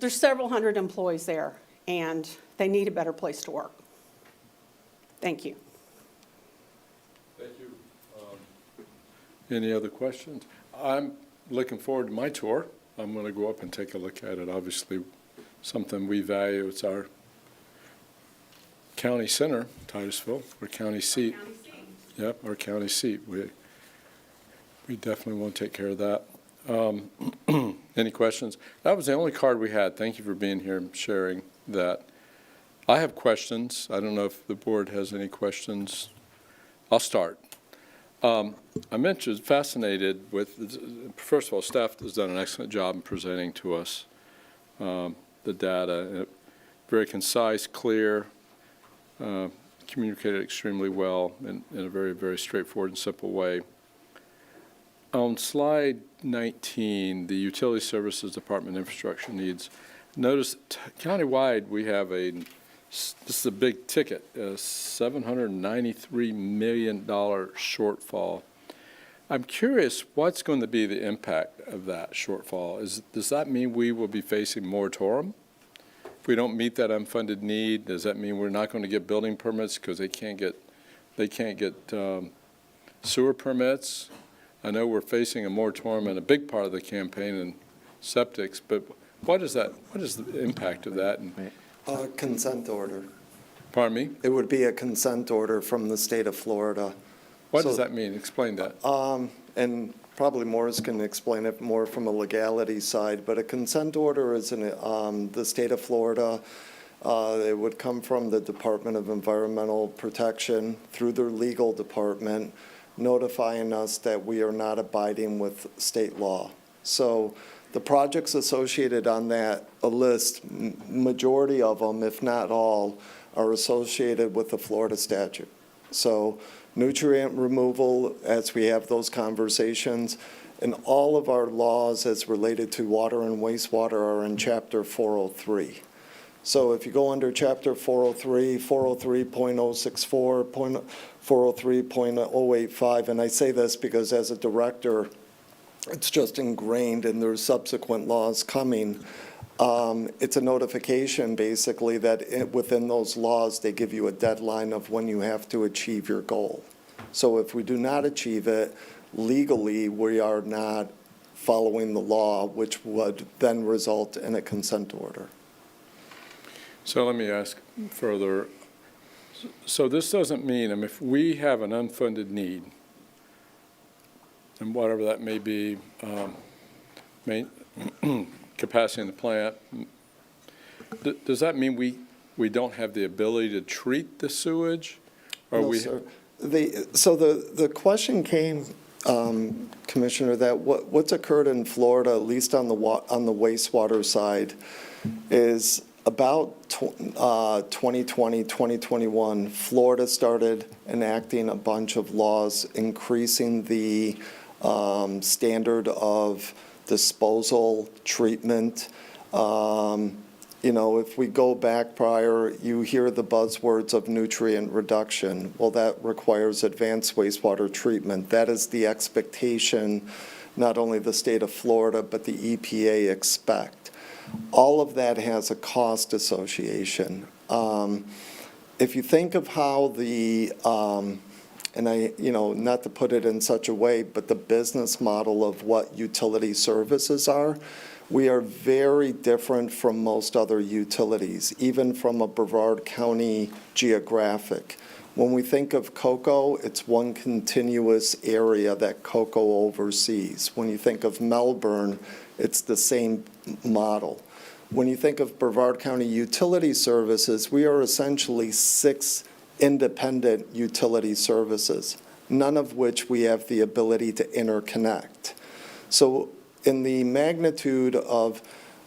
several hundred employees there, and they need a better place to work. Thank you. Thank you. Any other questions? I'm looking forward to my tour. I'm going to go up and take a look at it. Obviously, something we value. It's our county center, Titusville, our county seat. Yep, our county seat. We definitely want to take care of that. Any questions? That was the only card we had. Thank you for being here and sharing that. I have questions. I don't know if the board has any questions. I'll start. I'm fascinated with, first of all, staff has done an excellent job in presenting to us the data. Very concise, clear, communicated extremely well in a very, very straightforward and simple way. On slide 19, the Utility Services Department infrastructure needs, notice countywide we have this is a big ticket, a $793 million shortfall. I'm curious what's going to be the impact of that shortfall. Does that mean we will be facing moratorium? If we don't meet that unfunded need, does that mean we're not going to get building permits because they can't get sewer permits? I know we're facing a moratorium in a big part of the campaign in septics, but what is the impact of that? Consent order. Pardon me? It would be a consent order from the state of Florida. What does that mean? Explain that. And probably Morris can explain it more from a legality side, but a consent order is in the state of Florida. It would come from the Department of Environmental Protection through their legal department, notifying us that we are not abiding with state law. So the projects associated on that list, majority of them, if not all, are associated with the Florida statute. So nutrient removal, as we have those conversations, and all of our laws as related to water and wastewater are in Chapter 403. So if you go under Chapter 403, 403.064, 403.085, and I say this because as a director, it's just ingrained and there's subsequent laws coming. It's a notification basically that within those laws, they give you a deadline of when you have to achieve your goal. So if we do not achieve it, legally, we are not following the law, which would then result in a consent order. So let me ask further. So this doesn't mean, if we have an unfunded need, and whatever that may be, capacity in the plant, does that mean we don't have the ability to treat the sewage? Or No, sir. So the question came, Commissioner, that what's occurred in Florida, at least on the wastewater side, is about 2020, 2021, Florida started enacting a bunch of laws increasing the standard of disposal, treatment. If we go back prior, you hear the buzzwords of nutrient reduction. Well, that requires advanced wastewater treatment. That is the expectation, not only the state of Florida, but the EPA expect. All of that has a cost association. If you think of how not to put it in such a way, but the business model of what utility services are, we are very different from most other utilities, even from a Brevard County geographic. When we think of COCO, it's one continuous area that COCO oversees. When you think of Melbourne, it's the same model. When you think of Brevard County Utility Services, we are essentially 6 independent utility services, none of which we have the ability to interconnect. So in the magnitude of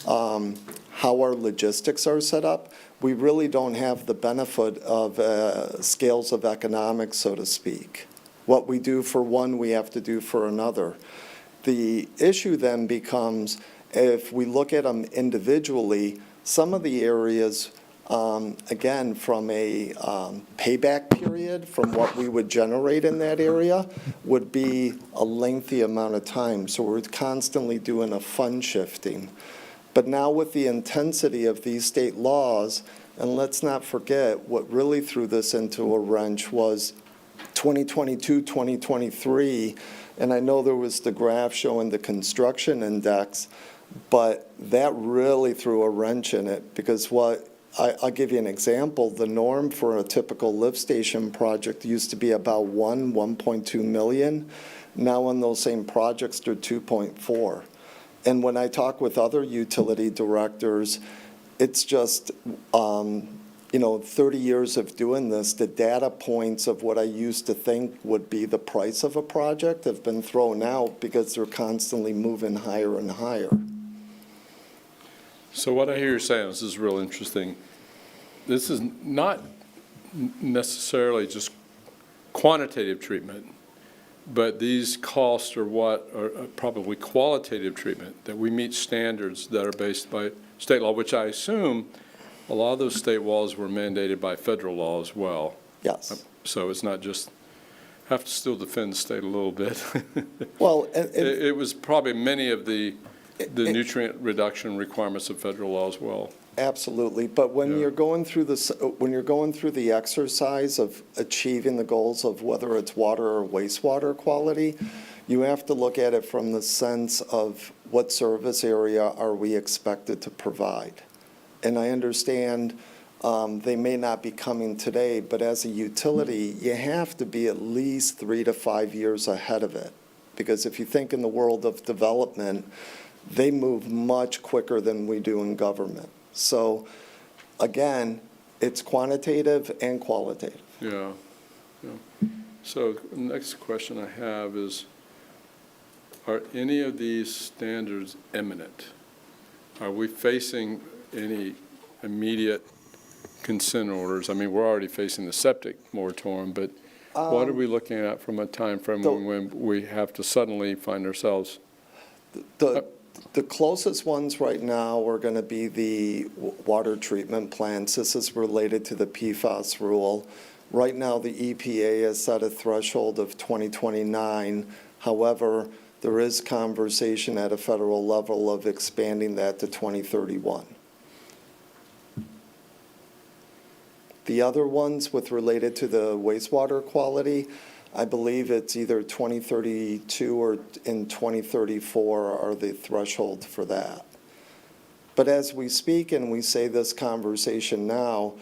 how our logistics are set up, we really don't have the benefit of scales of economics, so to speak. What we do for one, we have to do for another. The issue then becomes, if we look at them individually, some of the areas Again, from a payback period, from what we would generate in that area, would be a lengthy amount of time. So we're constantly doing a fund shifting. But now with the intensity of these state laws, and let's not forget, what really threw this into a wrench was 2022, 2023, and I know there was the graph showing the construction index, but that really threw a wrench in it, because I'll give you an example. The norm for a typical lift station project used to be about 1.2 million. Now on those same projects, they're 2.4. And when I talk with other utility directors, it's just, 30 years of doing this, the data points of what I used to think would be the price of a project have been thrown out because they're constantly moving higher and higher. So what I hear you saying, this is real interesting. This is not necessarily just quantitative treatment, but these costs are what are probably qualitative treatment, that we meet standards that are based by state law, which I assume a lot of those state laws were mandated by federal law as well. Yes. So it's not just, have to still defend the state a little bit. Well, It was probably many of the nutrient reduction requirements of federal law as well. absolutely. But when Yeah. you're going through the exercise of achieving the goals of whether it's water or wastewater quality, you have to look at it from the sense of what service area are we expected to provide. And I understand they may not be coming today, but as a utility, you have to be at least 3 to 5 years ahead of it. Because if you think in the world of development, they move much quicker than we do in government. So again, it's quantitative and qualitative. Yeah. So the next question I have is, are any of these standards imminent? Are we facing any immediate consent orders? I mean, we're already facing the septic moratorium, but what are we looking at from a time frame when we have to suddenly find ourselves? The closest ones right now are going to be the water treatment plants. This is related to the PFAS rule. Right now, the EPA has set a threshold of 2029. However, there is conversation at a federal level of expanding that to 2031. The other ones related to the wastewater quality, I believe it's either 2032 or in 2034 are the threshold for that. But as we speak and we say this conversation now,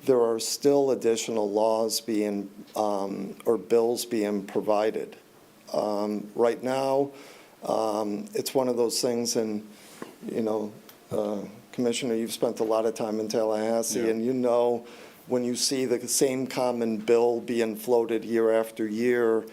there are still additional laws being, or bills being provided. Right now, it's one of those things, and, Commissioner, you've spent a lot of time in Tallahassee, Yeah. and when you see the same common bill being floated year after year,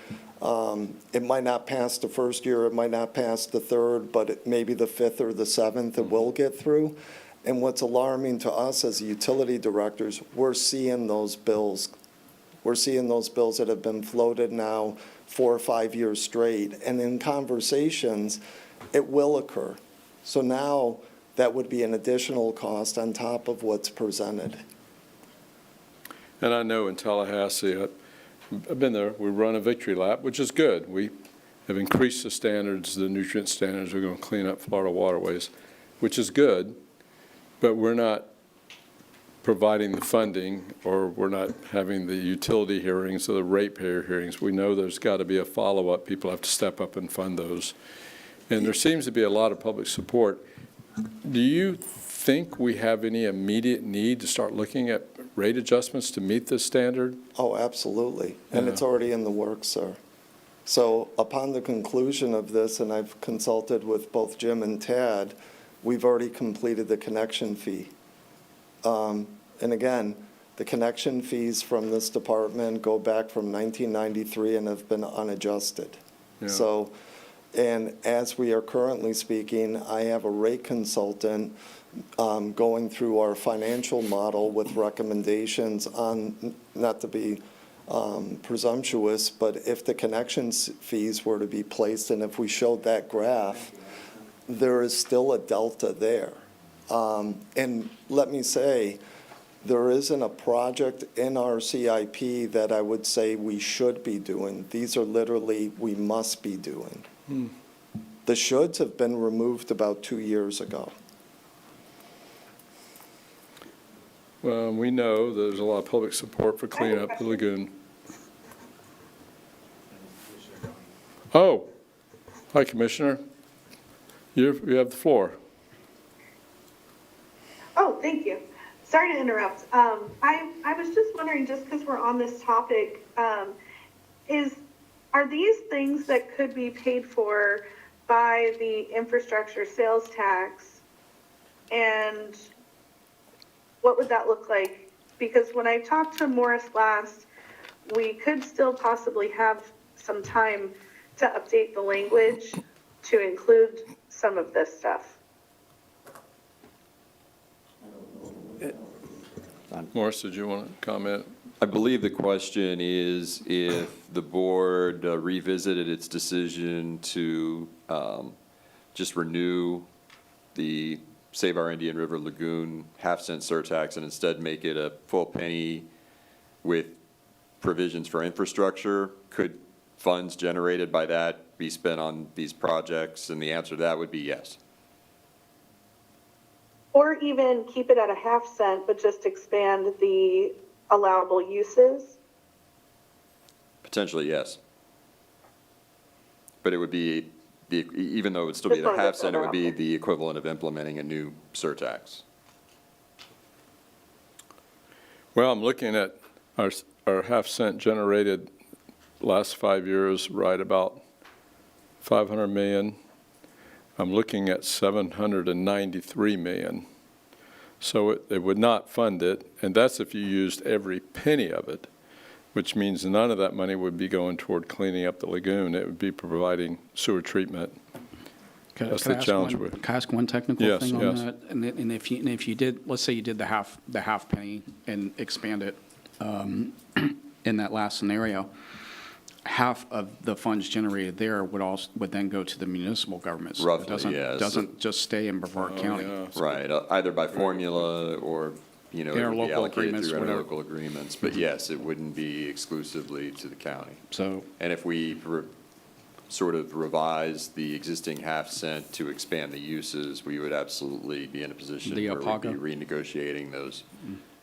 it might not pass the first year, it might not pass the third, but maybe the fifth or the seventh, it will get through. And what's alarming to us as utility directors, we're seeing those bills. We're seeing those bills that have been floated now 4 or 5 years straight. And in conversations, it will occur. So now that would be an additional cost on top of what's presented. And I know in Tallahassee, I've been there, we run a victory lap, which is good. We have increased the standards, the nutrient standards. We're going to clean up Florida waterways, which is good, but we're not providing the funding, or we're not having the utility hearings or the ratepayer hearings. We know there's got to be a follow-up. People have to step up and fund those. And there seems to be a lot of public support. Do you think we have any immediate need to start looking at rate adjustments to meet this standard? Oh, absolutely. And it's already in the works, sir. So upon the conclusion of this, and I've consulted with both Jim and Tad, we've already completed the connection fee. And again, the connection fees from this department go back from 1993 and have been unadjusted. Yeah. So, and as we are currently speaking, I have a rate consultant going through our financial model with recommendations on, not to be presumptuous, but if the connection fees were to be placed, and if we showed that graph, there is still a delta there. And let me say, there isn't a project in our CIP that I would say we should be doing. These are literally, we must be doing. The shoulds have been removed about 2 years ago. Well, we know there's a lot of public support for cleaning up the lagoon. Oh, hi, Commissioner. You have the floor. Oh, thank you. Sorry to interrupt. I was just wondering, just because we're on this topic, are these things that could be paid for by the infrastructure sales tax? And what would that look like? Because when I talked to Morris last, we could still possibly have some time to update the language to include some of this stuff. Morris, did you want to comment? I believe the question is if the board revisited its decision to just renew the Save Our Indian River Lagoon half-cent surtax and instead make it a full penny with provisions for infrastructure, could funds generated by that be spent on these projects? And the answer to that would be yes. Or even keep it at a half cent, but just expand the allowable uses? Potentially, yes. But it would be, even though it would still be Just the wanted to half cent, it throw would that be out there. the equivalent of implementing a new surtax. Well, I'm looking at our half-cent generated last 5 years, right about 500 million. I'm looking at 793 million. So it would not fund it, and that's if you used every penny of it, which means none of that money would be going toward cleaning up the lagoon. It would be providing sewer treatment. That's the challenge with it. Can I ask one technical Yes, thing yes. on that? And if you did, let's say you did the half penny and expand it in that last scenario, half of the funds generated there would then go to the municipal governments. Roughly, yes. It doesn't just stay in Brevard County. Yeah. Right, either by formula or, it would be Interlocal allocated agreements, through whatever. interlocal agreements. But yes, it wouldn't be exclusively to the county. So, And if we sort of revise the existing half cent to expand the uses, we would absolutely be in a position The where we'd be APAGA? renegotiating those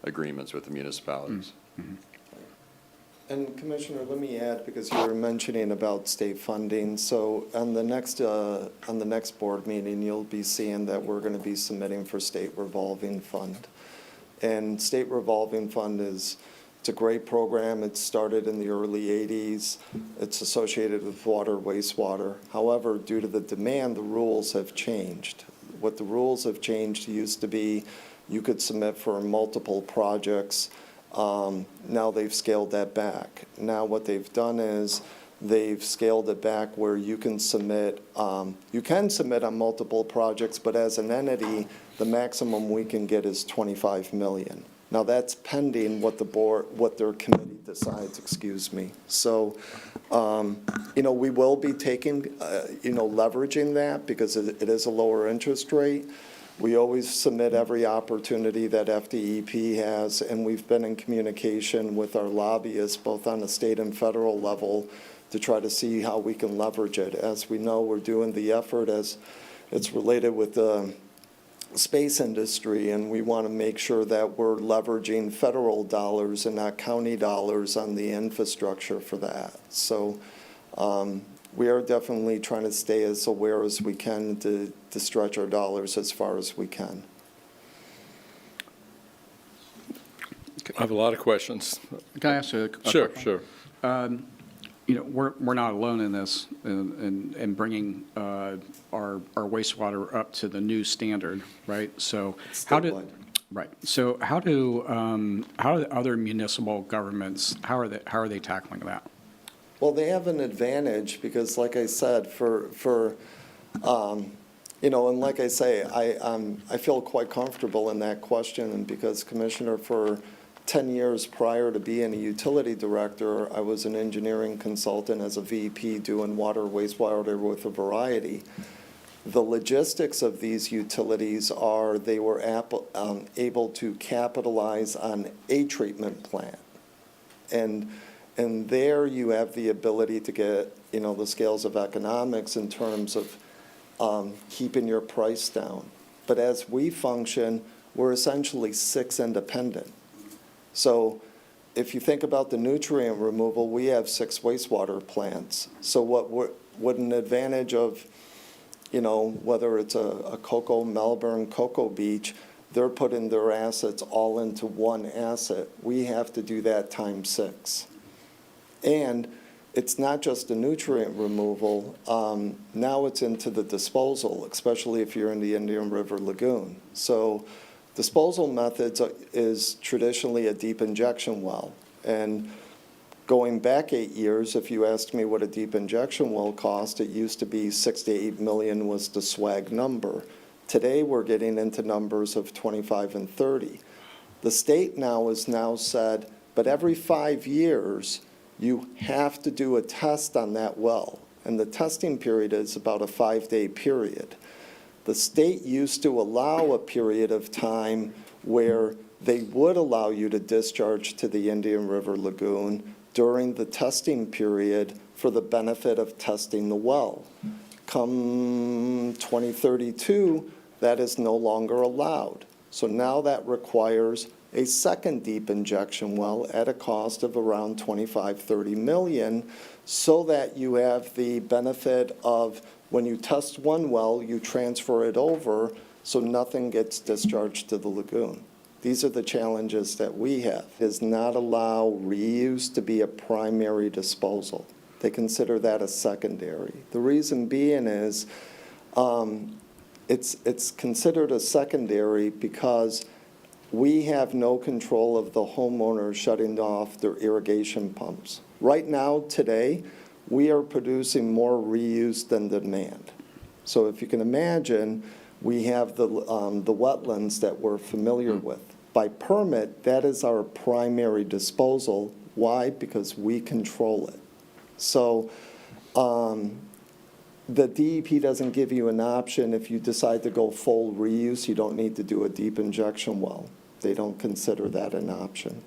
agreements with the municipalities. And Commissioner, let me add, because you were mentioning about state funding, so on the next board meeting, you'll be seeing that we're going to be submitting for state revolving fund. And state revolving fund it's a great program. It started in the early 80s. It's associated with water, wastewater. However, due to the demand, the rules have changed. What the rules have changed used to be you could submit for multiple projects. Now they've scaled that back. Now what they've done is they've scaled it back where you can submit on multiple projects, but as an entity, the maximum we can get is 25 million. Now that's pending what their committee decides, excuse me. So, we will be taking, leveraging that because it is a lower interest rate. We always submit every opportunity that FDEP has, and we've been in communication with our lobbyists, both on the state and federal level, to try to see how we can leverage it. As we know, we're doing the effort as it's related with the space industry, and we want to make sure that we're leveraging federal dollars and not county dollars on the infrastructure for that. So we are definitely trying to stay as aware as we can to stretch our dollars as far as we can. I have a lot of questions. can I ask you a Sure, quick sure. one? We're not alone in this, in bringing our wastewater up to the new standard, right? So how do, Statewide. right, so how do other municipal governments, how are they tackling that? Well, they have an advantage because, like I said, and like I say, I feel quite comfortable in that question, and because Commissioner, for 10 years prior to being a utility director, I was an engineering consultant as a VP doing water, wastewater with a variety. The logistics of these utilities are they were able to capitalize on a treatment plant. And there you have the ability to get, the scales of economics in terms of keeping your price down. But as we function, we're essentially 6 independent. So if you think about the nutrient removal, we have 6 wastewater plants. So what an advantage of, whether it's a Melbourne, Cocoa Beach, they're putting their assets all into one asset. We have to do that times 6. And it's not just the nutrient removal. Now it's into the disposal, especially if you're in the Indian River Lagoon. So disposal methods is traditionally a deep injection well. And going back 8 years, if you asked me what a deep injection well cost, it used to be 6 to 8 million was the swag number. Today, we're getting into numbers of 25 and 30. The state now has said, but every 5 years, you have to do a test on that well. And the testing period is about a 5-day period. The state used to allow a period of time where they would allow you to discharge to the Indian River Lagoon during the testing period for the benefit of testing the well. Come 2032, that is no longer allowed. So now that requires a second deep injection well at a cost of around 25, 30 million, so that you have the benefit of when you test one well, you transfer it over so nothing gets discharged to the lagoon. These are the challenges that we have, is not allow reuse to be a primary disposal. They consider that a secondary. The reason being is it's considered a secondary because we have no control of the homeowners shutting off their irrigation pumps. Right now, today, we are producing more reuse than demand. So if you can imagine, we have the wetlands that we're familiar with. By permit, that is our primary disposal. Why? Because we control it. So the DEP doesn't give you an option. If you decide to go full reuse, you don't need to do a deep injection well. They don't consider that an option.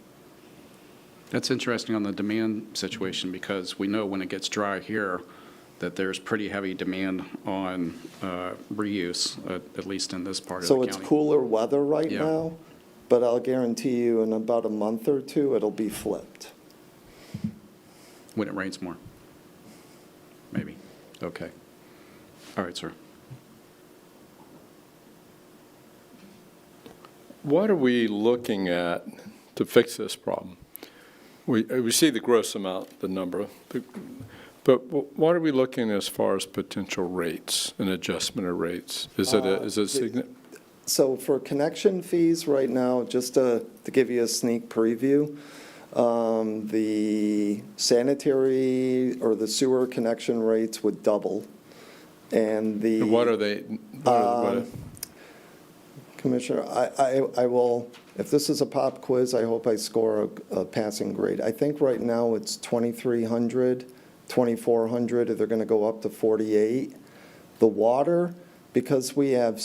That's interesting on the demand situation, because we know when it gets dry here that there's pretty heavy demand on reuse, at least in this part of the So county. it's cooler weather right Yeah. now, but I'll guarantee you in about a month or two, it'll be flipped. When it rains more, maybe. Okay. All right, sir. What are we looking at to fix this problem? We see the gross amount, the number, but what are we looking as far as potential rates and adjustment of rates? Is it significant? So for connection fees right now, just to give you a sneak preview, the sanitary or the sewer connection rates would double. And the. What are they? Commissioner, I will, if this is a pop quiz, I hope I score a passing grade. I think right now it's 2,300, 2,400, or they're going to go up to 48. The water, because we have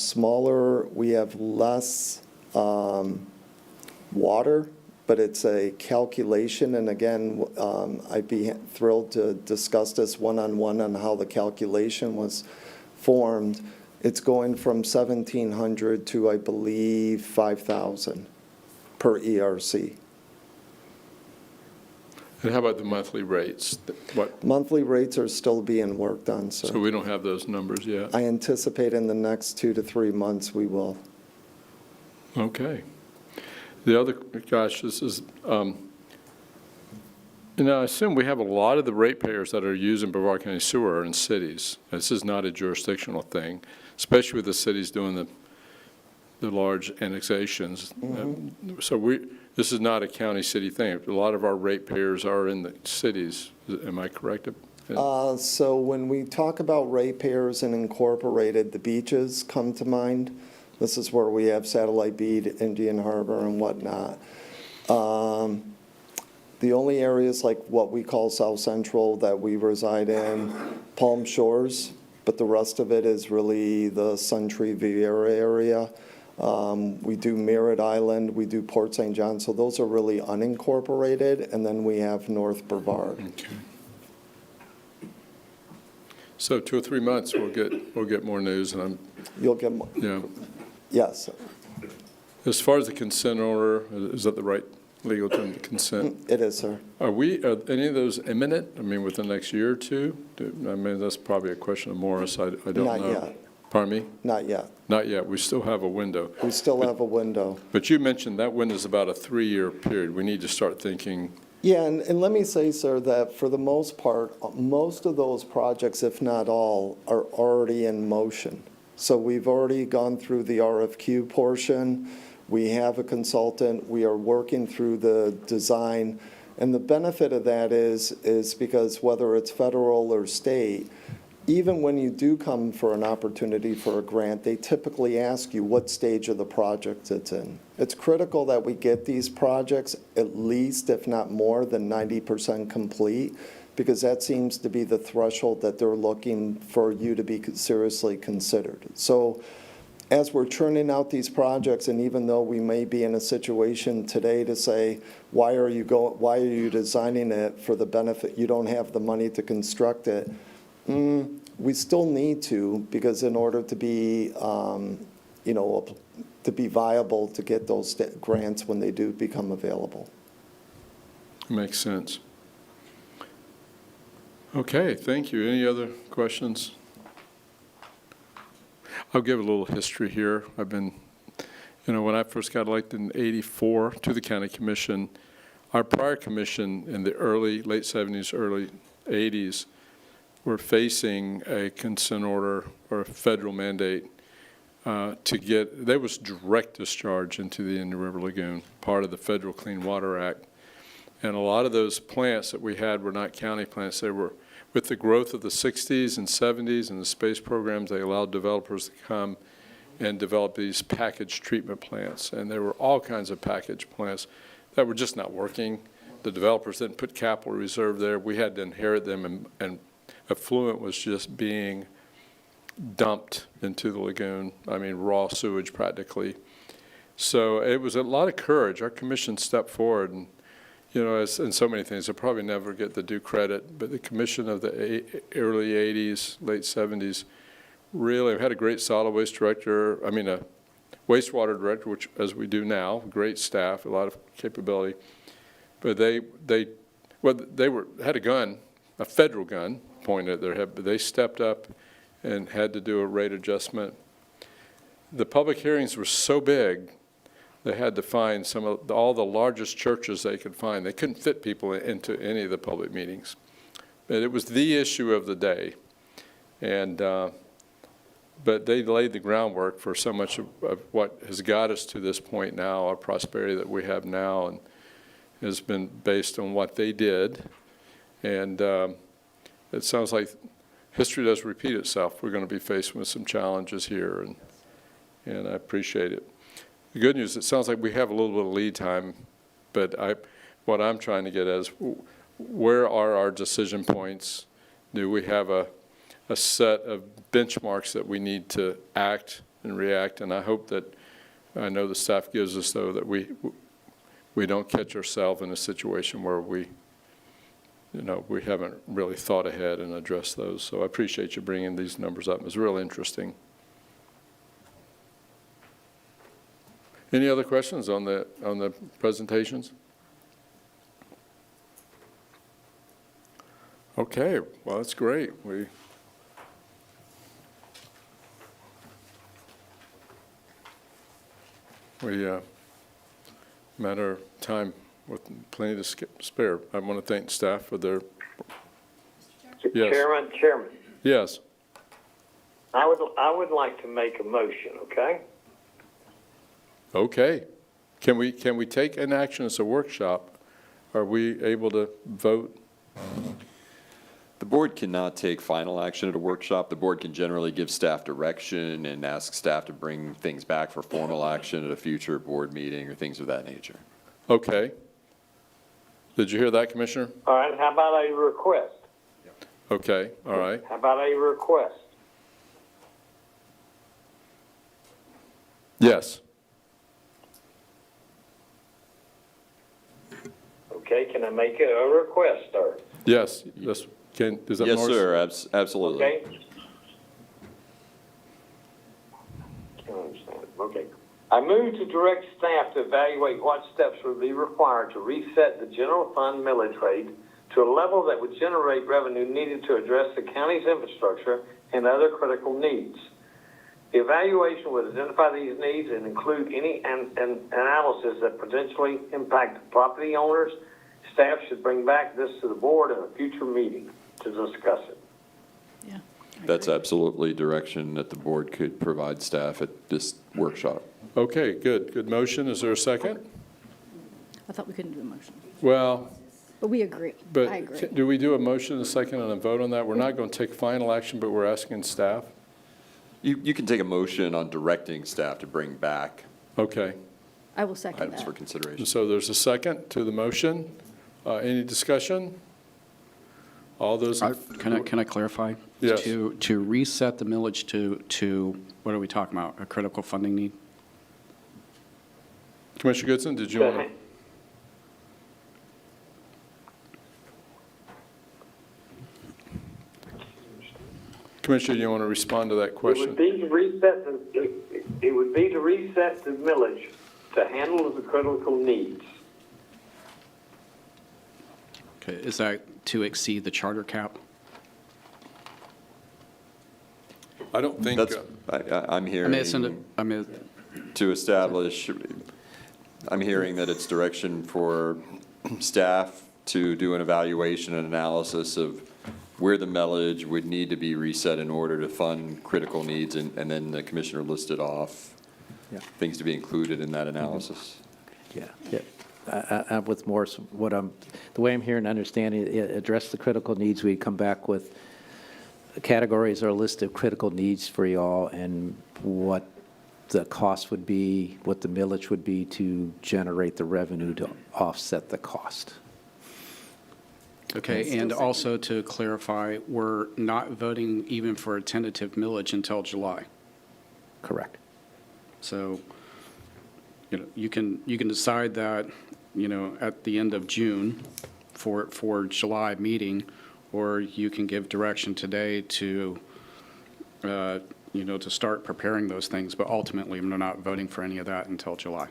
less water, but it's a calculation, and again, I'd be thrilled to discuss this one-on-one on how the calculation was formed. It's going from 1,700 to, I believe, 5,000 per ERC. And how about the monthly rates? What? Monthly rates are still being worked on, sir. So we don't have those numbers yet? I anticipate in the next 2 to 3 months we will. Okay. The other, gosh, this is, I assume we have a lot of the ratepayers that are using Brevard County Sewer are in cities. This is not a jurisdictional thing, especially with the cities doing the large annexations. So this is not a county-city thing. A lot of our ratepayers are in the cities. Am I correct? So when we talk about ratepayers and incorporated, the beaches come to mind. This is where we have Satellite Beach, Indian Harbor, and whatnot. The only areas like what we call South Central that we reside in, Palm Shores, but the rest of it is really the Sun Tree Riviera area. We do Merritt Island, we do Port St. John, so those are really unincorporated, and then we have North Brevard. Okay. So 2 or 3 months, we'll get more news, and You'll get more, yeah. yes. As far as the consent order, is that the right legal term, the consent? It is, sir. Are any of those imminent? I mean, within the next year or two? I mean, that's probably a question of Morris. I don't know. Not yet. Pardon me? Not yet. Not yet. We still have a window. We still have a window. But you mentioned that window is about a 3-year period. We need to start thinking, Yeah, and let me say, sir, that for the most part, most of those projects, if not all, are already in motion. So we've already gone through the RFQ portion. We have a consultant. We are working through the design. And the benefit of that is because whether it's federal or state, even when you do come for an opportunity for a grant, they typically ask you what stage of the project it's in. It's critical that we get these projects at least, if not more than 90% complete, because that seems to be the threshold that they're looking for you to be seriously considered. So as we're churning out these projects, and even though we may be in a situation today to say, why are you designing it for the benefit, you don't have the money to construct it, we still need to, because in order to be, to be viable to get those grants when they do become available. makes sense. Okay, thank you. Any other questions? I'll give a little history here. I've been, when I first got elected in '84 to the county commission, our prior commission in the late '70s, early '80s, were facing a consent order or a federal mandate there was direct discharge into the Indian River Lagoon, part of the Federal Clean Water Act. And a lot of those plants that we had were not county plants. They were, with the growth of the 60s and 70s and the space programs, they allowed developers to come and develop these package treatment plants. And there were all kinds of package plants that were just not working. The developers didn't put capital reserve there. We had to inherit them, and effluent was just being dumped into the lagoon. I mean, raw sewage practically. So it was a lot of courage. Our commission stepped forward, and as in so many things, they'll probably never get the due credit, but the commission of the early 80s, late 70s, really had a great solid waste director, a wastewater director, which, as we do now, great staff, a lot of capability. But they had a gun, a federal gun pointed at their head, but they stepped up and had to do a rate adjustment. The public hearings were so big, they had to find all the largest churches they could find. They couldn't fit people into any of the public meetings. But it was the issue of the day. And, but they laid the groundwork for so much of what has got us to this point now, our prosperity that we have now, and has been based on what they did. And it sounds like history does repeat itself. We're going to be faced with some challenges here, and I appreciate it. The good news, it sounds like we have a little bit of lead time, but what I'm trying to get at is where are our decision points? Do we have a set of benchmarks that we need to act and react? And I hope that, I know the staff gives us, though, that we don't catch ourselves in a situation where we haven't really thought ahead and addressed those. So I appreciate you bringing these numbers up. It was real interesting. Any other questions on the presentations? Okay, well, that's great. Matter of time with plenty to spare. I want to thank staff for their. Yes. Chairman, Yes. I would like to make a motion, okay? Okay. Can we take an action as a workshop? Are we able to vote? The board cannot take final action at a workshop. The board can generally give staff direction and ask staff to bring things back for formal action at a future board meeting or things of that nature. Okay. Did you hear that, Commissioner? All right, how about a request? Okay, all right. How about a request? Yes. Okay, can I make a request, sir? Yes. Is that Yes, Morris? sir, absolutely. Okay? I understand. Okay. I move to direct staff to evaluate what steps would be required to reset the general fund millage rate to a level that would generate revenue needed to address the county's infrastructure and other critical needs. The evaluation would identify these needs and include any analysis that potentially impact the property owners. Staff should bring back this to the board in a future meeting to discuss it. Yeah. That's absolutely direction that the board could provide staff at this workshop. Okay, good. Good motion. Is there a second? I thought we couldn't do a motion, Well, but we agree. but I agree. do we do a motion, a second, and a vote on that? We're not going to take final action, but we're asking staff? You can take a motion on directing staff to bring back Okay. I will second items for that. consideration. So there's a second to the motion. Any discussion? All those, Can I clarify? Yes. To reset the millage to, what are we talking about? A critical funding need? Commissioner Goodson, did you want to? Commissioner, you want to respond to that It question? would be to reset it would be to reset the millage to handle the critical needs. Okay, is that to exceed the charter cap? I don't think, That's, I'm hearing to establish, I'm hearing that it's direction for staff to do an evaluation and analysis of where the millage would need to be reset in order to fund critical needs, and then the commissioner listed off Yeah. things to be included in that analysis. Yeah, yeah. With Morris, the way I'm hearing and understanding, address the critical needs, we come back with categories or a list of critical needs for y'all and what the cost would be, what the millage would be to generate the revenue to offset the cost. Okay, and also to clarify, we're not voting even for a tentative millage until July. Correct. So, you can decide that, at the end of June for July meeting, or you can give direction today to, to start preparing those things, but ultimately, we're not voting for any of that until July.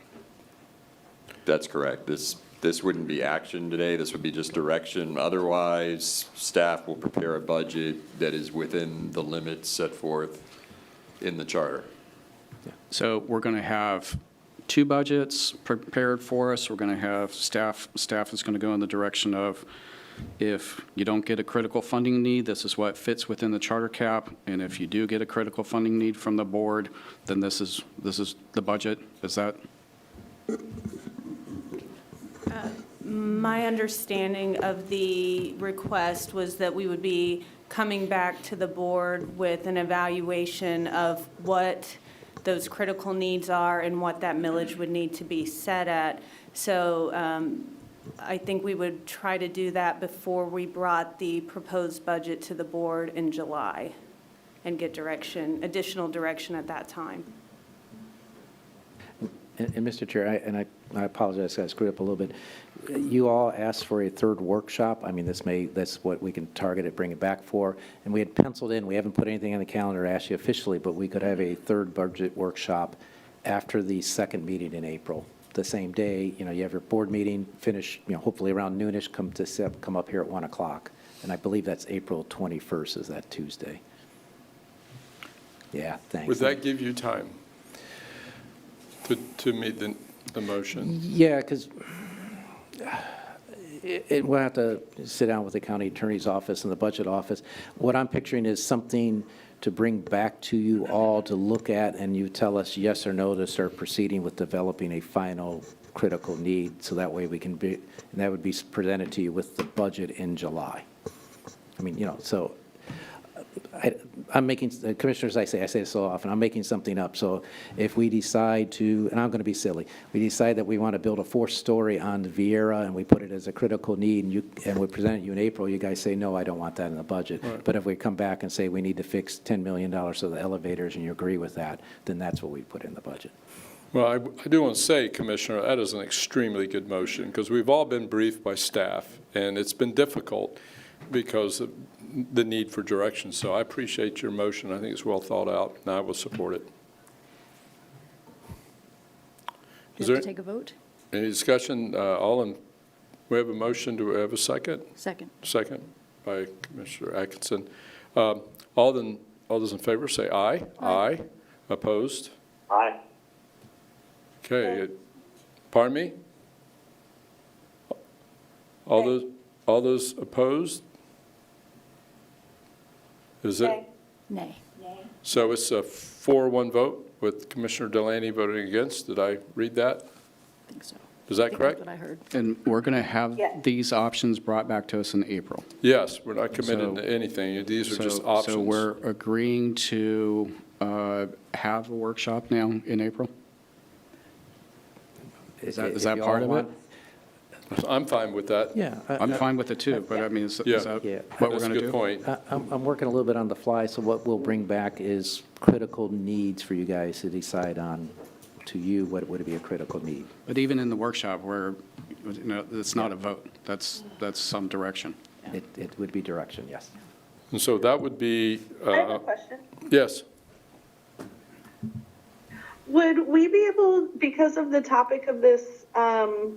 That's correct. This wouldn't be action today. This would be just direction. Otherwise, staff will prepare a budget that is within the limits set forth in the charter. So we're going to have two budgets prepared for us. We're going to have staff is going to go in the direction of, if you don't get a critical funding need, this is what fits within the charter cap. And if you do get a critical funding need from the board, then this is the budget. Is that? My understanding of the request was that we would be coming back to the board with an evaluation of what those critical needs are and what that millage would need to be set at. So I think we would try to do that before we brought the proposed budget to the board in July and get additional direction at that time. And Mr. Chair, I apologize, I screwed up a little bit. You all asked for a third workshop. I mean, that's what we can target it, bring it back for. And we had penciled in, we haven't put anything on the calendar to ask you officially, but we could have a third budget workshop after the second meeting in April. The same day, you have your board meeting, finish, hopefully around noonish, come up here at 1 o'clock. And I believe that's April 21st, is that Tuesday? Yeah, thanks. would that give you time to meet the motion? Yeah, because we'll have to sit down with the county attorney's office and the budget office. What I'm picturing is something to bring back to you all to look at, and you tell us yes or no to start proceeding with developing a final critical need, so that way we can be, and that would be presented to you with the budget in July. I mean, so I'm making, commissioners, I say this so often, I'm making something up. So if we decide to, and I'm going to be silly, we decide that we want to build a 4th-story on Vieira and we put it as a critical need and we present it you in April, you guys say, no, I don't want that in the budget. But if we come back and say we need to fix $10 million of the elevators and you agree with that, then that's what we put in the budget. Well, I do want to say, Commissioner, that is an extremely good motion, because we've all been briefed by staff, and it's been difficult because of the need for direction. So I appreciate your motion. I think it's well thought out, and I will support it. Do Is you there have to take a vote? any discussion? We have a motion. Do we have a second? Second. Second by Commissioner Atkinson. All those in favor say aye. Aye. Opposed? Aye. Okay. Pardon me? All those opposed? Is it? Nay. So it's a 4-1 vote with Commissioner Delaney voting against. Did I read that? I think so. Is that I think correct? That's what I heard. And we're going to have Yes. these options brought back to us in April. Yes, we're not committed So- to anything. These are just So options. we're agreeing to have a workshop now in April? Is that If you all part of it? want- I'm fine with that. Yeah. I'm fine with it too, but I mean, is Yeah. that Yeah. what we're That's a going to do? good point. I'm working a little bit on the fly, so what we'll bring back is critical needs for you guys to decide on, to you, what would be a critical need. But even in the workshop where, you know, it's not a vote, that's some direction. It would be direction, yes. And so that would be, I have a question. yes. Would we be able, because of the topic of this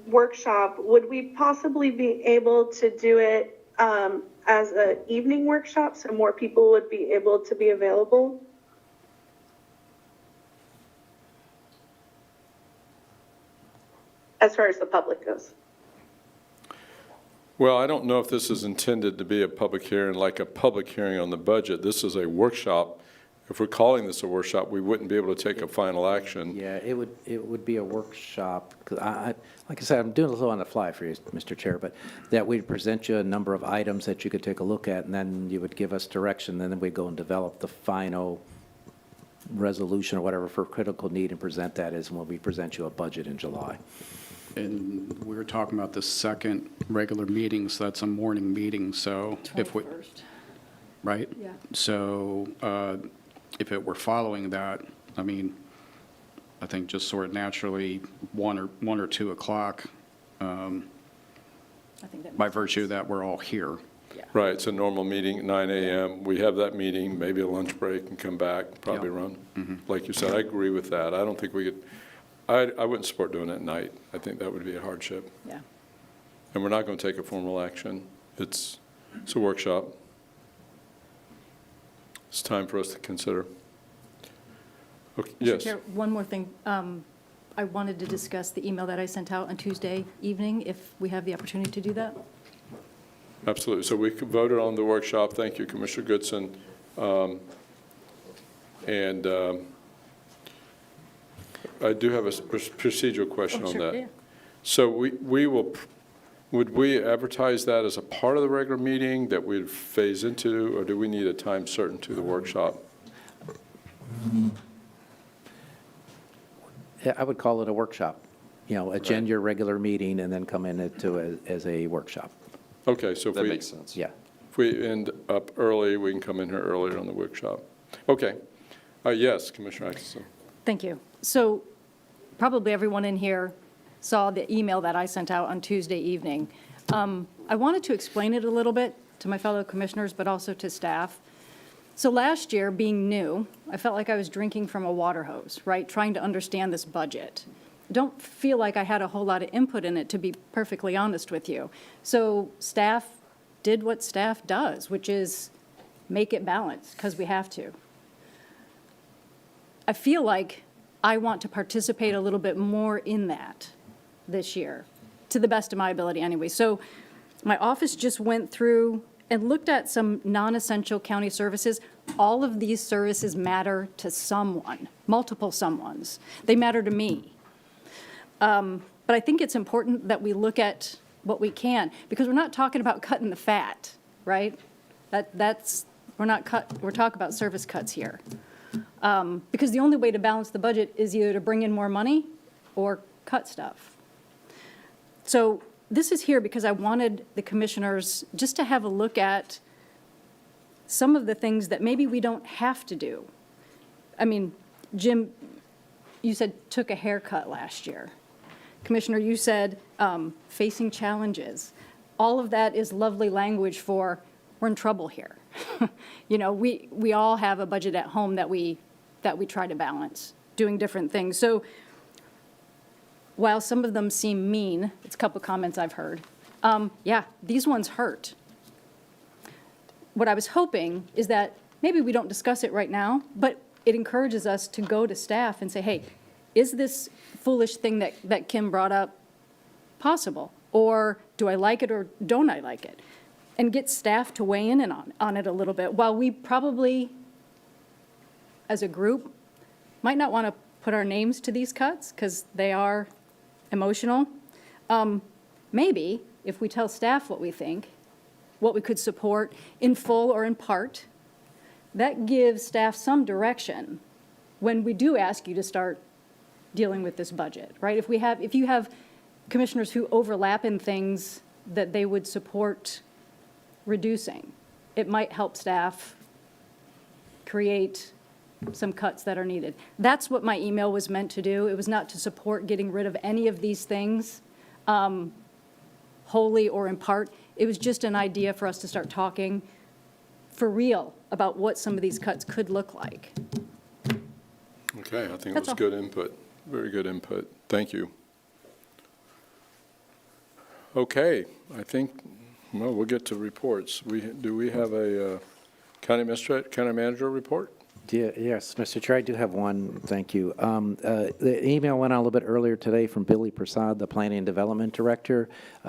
workshop, would we possibly be able to do it as an evening workshop so more people would be able to be available? As far as the public goes. Well, I don't know if this is intended to be a public hearing, like a public hearing on the budget. This is a workshop. If we're calling this a workshop, we wouldn't be able to take a final action. Yeah, it would be a workshop, 'cause like I said, I'm doing a little on the fly for you, Mr. Chair, but that we'd present you a number of items that you could take a look at, and then you would give us direction, and then we'd go and develop the final resolution or whatever for critical need and present that as when we present you a budget in July. And we were talking about the second regular meeting, so that's a morning meeting, so if we, 21st. right? Yeah. So if it were following that, I mean, I think just sort of naturally, 1 or 2 o'clock, I think that by makes virtue sense. that we're all here. Right, it's a normal meeting at 9 a.m. We have that meeting, maybe a lunch break and come back, probably Yeah. run. Like you said, I agree with that. I don't think we could, I wouldn't support doing it at night. I think that would be a hardship. Yeah. And we're not going to take a formal action. It's a workshop. It's time for us to consider. Okay, Mr. yes. Chair, one more thing. I wanted to discuss the email that I sent out on Tuesday evening, if we have the opportunity to do that. Absolutely. So we voted on the workshop. Thank you, Commissioner Goodson. And I do have a procedural question Oh, on sure, that. yeah. So would we advertise that as a part of the regular meeting that we'd phase into, or do we need a time certain to the workshop? Yeah, I would call it a workshop, agenda your regular meeting and then come in as a workshop, Okay, so if That makes sense. yeah. if we end up early, we can come in here earlier on the workshop. Okay. Yes, Commissioner Atkinson. Thank you. So probably everyone in here saw the email that I sent out on Tuesday evening. I wanted to explain it a little bit to my fellow commissioners, but also to staff. So last year, being new, I felt like I was drinking from a water hose, right, trying to understand this budget. I don't feel like I had a whole lot of input in it, to be perfectly honest with you. So staff did what staff does, which is make it balanced, because we have to. I feel like I want to participate a little bit more in that this year, to the best of my ability anyway. So my office just went through and looked at some non-essential county services. All of these services matter to someone, multiple someones. They matter to me. But I think it's important that we look at what we can, because we're not talking about cutting the fat, right? That's we're talking about service cuts here. Because the only way to balance the budget is either to bring in more money or cut stuff. So this is here because I wanted the commissioners just to have a look at some of the things that maybe we don't have to do. I mean, Jim, you said took a haircut last year. Commissioner, you said facing challenges. All of that is lovely language for we're in trouble here. You know, we all have a budget at home that we try to balance, doing different things. So while some of them seem mean, it's a couple comments I've heard, yeah, these ones hurt. What I was hoping is that maybe we don't discuss it right now, but it encourages us to go to staff and say, hey, is this foolish thing that Kim brought up possible? Or do I like it or don't I like it? And get staff to weigh in on it a little bit. While we probably, as a group, might not want to put our names to these cuts because they are emotional, maybe if we tell staff what we think, what we could support in full or in part, that gives staff some direction when we do ask you to start dealing with this budget, right? If you have commissioners who overlap in things that they would support reducing, it might help staff create some cuts that are needed. That's what my email was meant to do. It was not to support getting rid of any of these things, wholly or in part. It was just an idea for us to start talking for real about what some of these cuts could look like. Okay, I think it That's was all. good input, very good input. Thank you. Okay, I think, well, we'll get to reports. Do we have a county manager report? Yes, Mr. Chair, I do have one, thank you. The email went out a little bit earlier today from Billy Prasad, the Planning and Development Director.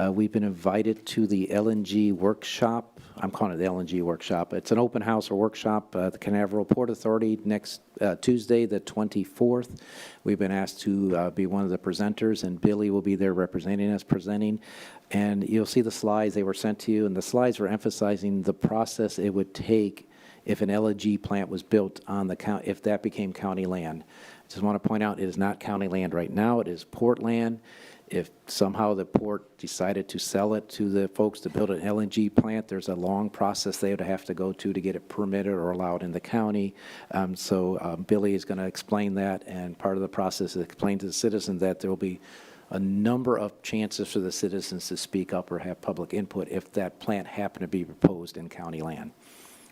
We've been invited to the LNG workshop. I'm calling it the LNG workshop. It's an open house or workshop at the Canaveral Port Authority next Tuesday, the 24th. We've been asked to be one of the presenters, and Billy will be there representing us, presenting. And you'll see the slides, they were sent to you, and the slides were emphasizing the process it would take if an LNG plant was built on the county, if that became county land. I just want to point out, it is not county land right now, it is port land. If somehow the port decided to sell it to the folks to build an LNG plant, there's a long process they would have to go to get it permitted or allowed in the county. Billy is going to explain that, and part of the process is explain to the citizens that there will be a number of chances for the citizens to speak up or have public input if that plant happened to be proposed in county land.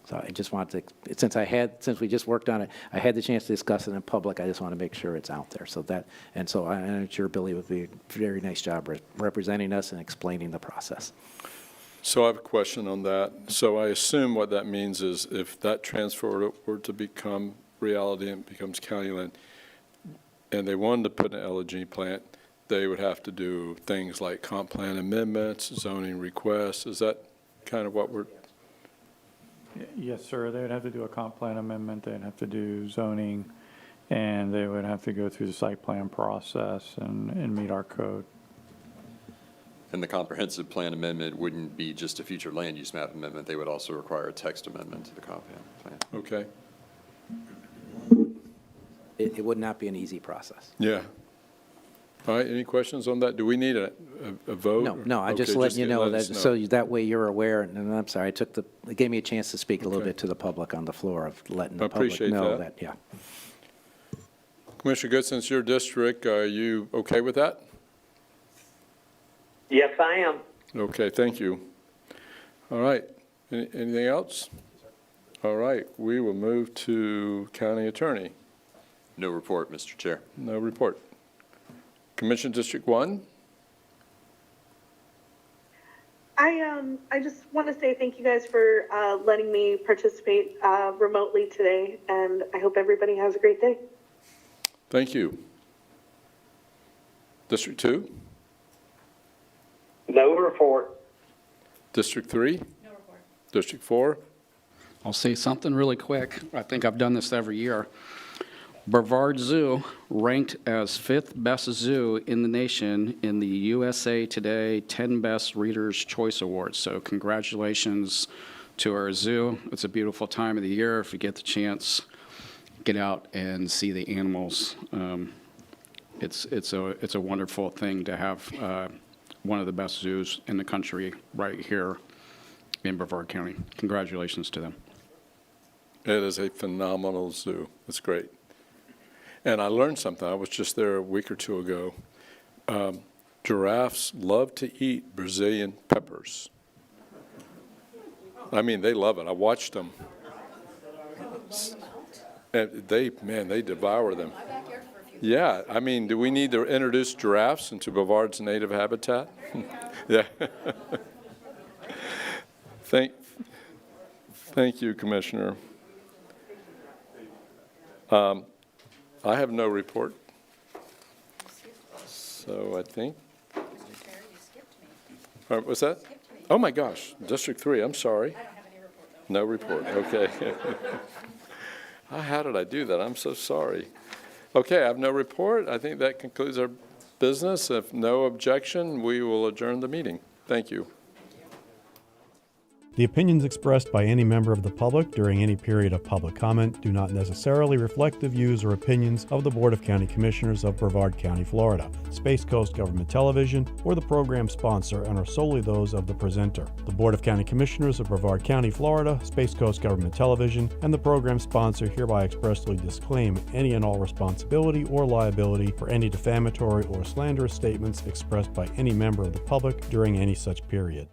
So I just wanted to, since we just worked on it, I had the chance to discuss it in public. I just want to make sure it's out there. So I'm sure Billy would be a very nice job representing us and explaining the process. So I have a question on that. So I assume what that means is if that transfer were to become reality and becomes county land, and they wanted to put an LNG plant, they would have to do things like comp plan amendments, zoning requests. Is that kind of what we're? Yes, sir. They would have to do a comp plan amendment, they'd have to do zoning, and they would have to go through the site plan process and meet our code. And the comprehensive plan amendment wouldn't be just a future land use map amendment, they would also require a text amendment to the comp plan. Okay, It would not be an easy process. yeah. All right, any questions on that? Do we need a vote? No, I just Okay, letting you know let that, us know. so that way you're aware, and I'm sorry, it gave me a chance to speak a little Okay. bit to the public on the floor of letting I the public appreciate know that. that, yeah. Commissioner Good, since your district, are you okay with that? Yes, I am. Okay, thank you. All right, anything else? All right, we will move to county attorney. No report, Mr. Chair. No report. Commission District 1? I just want to say thank you guys for letting me participate remotely today, and I hope everybody has a great day. Thank you. District 2? No report. District 3? No report. District 4? I'll say something really quick. I think I've done this every year. Brevard Zoo ranked as 5th best zoo in the nation in the USA Today 10 Best Readers' Choice Awards. So congratulations to our zoo. It's a beautiful time of the year. If you get the chance, get out and see the animals. It's a wonderful thing to have one of the best zoos in the country right here in Brevard County. Congratulations to them. It is a phenomenal zoo. It's great. And I learned something. I was just there a week or two ago. Giraffes love to eat Brazilian peppers. I mean, they love it. I watched them. And they devour them. Yeah, I mean, do we need to introduce giraffes into Brevard's native habitat? Yeah. Thank you, Commissioner. I have no report. So I think. What's that? Oh, my gosh, District 3, I'm sorry. I don't have any report, though. No report, okay. How did I do that? I'm so sorry. Okay, I have no report. I think that concludes our business. If no objection, we will adjourn the meeting. Thank you. The opinions expressed by any member of the public during any period of public comment do not necessarily reflect the views or opinions of the Board of County Commissioners of Brevard County, Florida, Space Coast Government Television, or the program sponsor, and are solely those of the presenter. The Board of County Commissioners of Brevard County, Florida, Space Coast Government Television, and the program sponsor hereby expressly disclaim any and all responsibility or liability for any defamatory or slanderous statements expressed by any member of the public during any such period.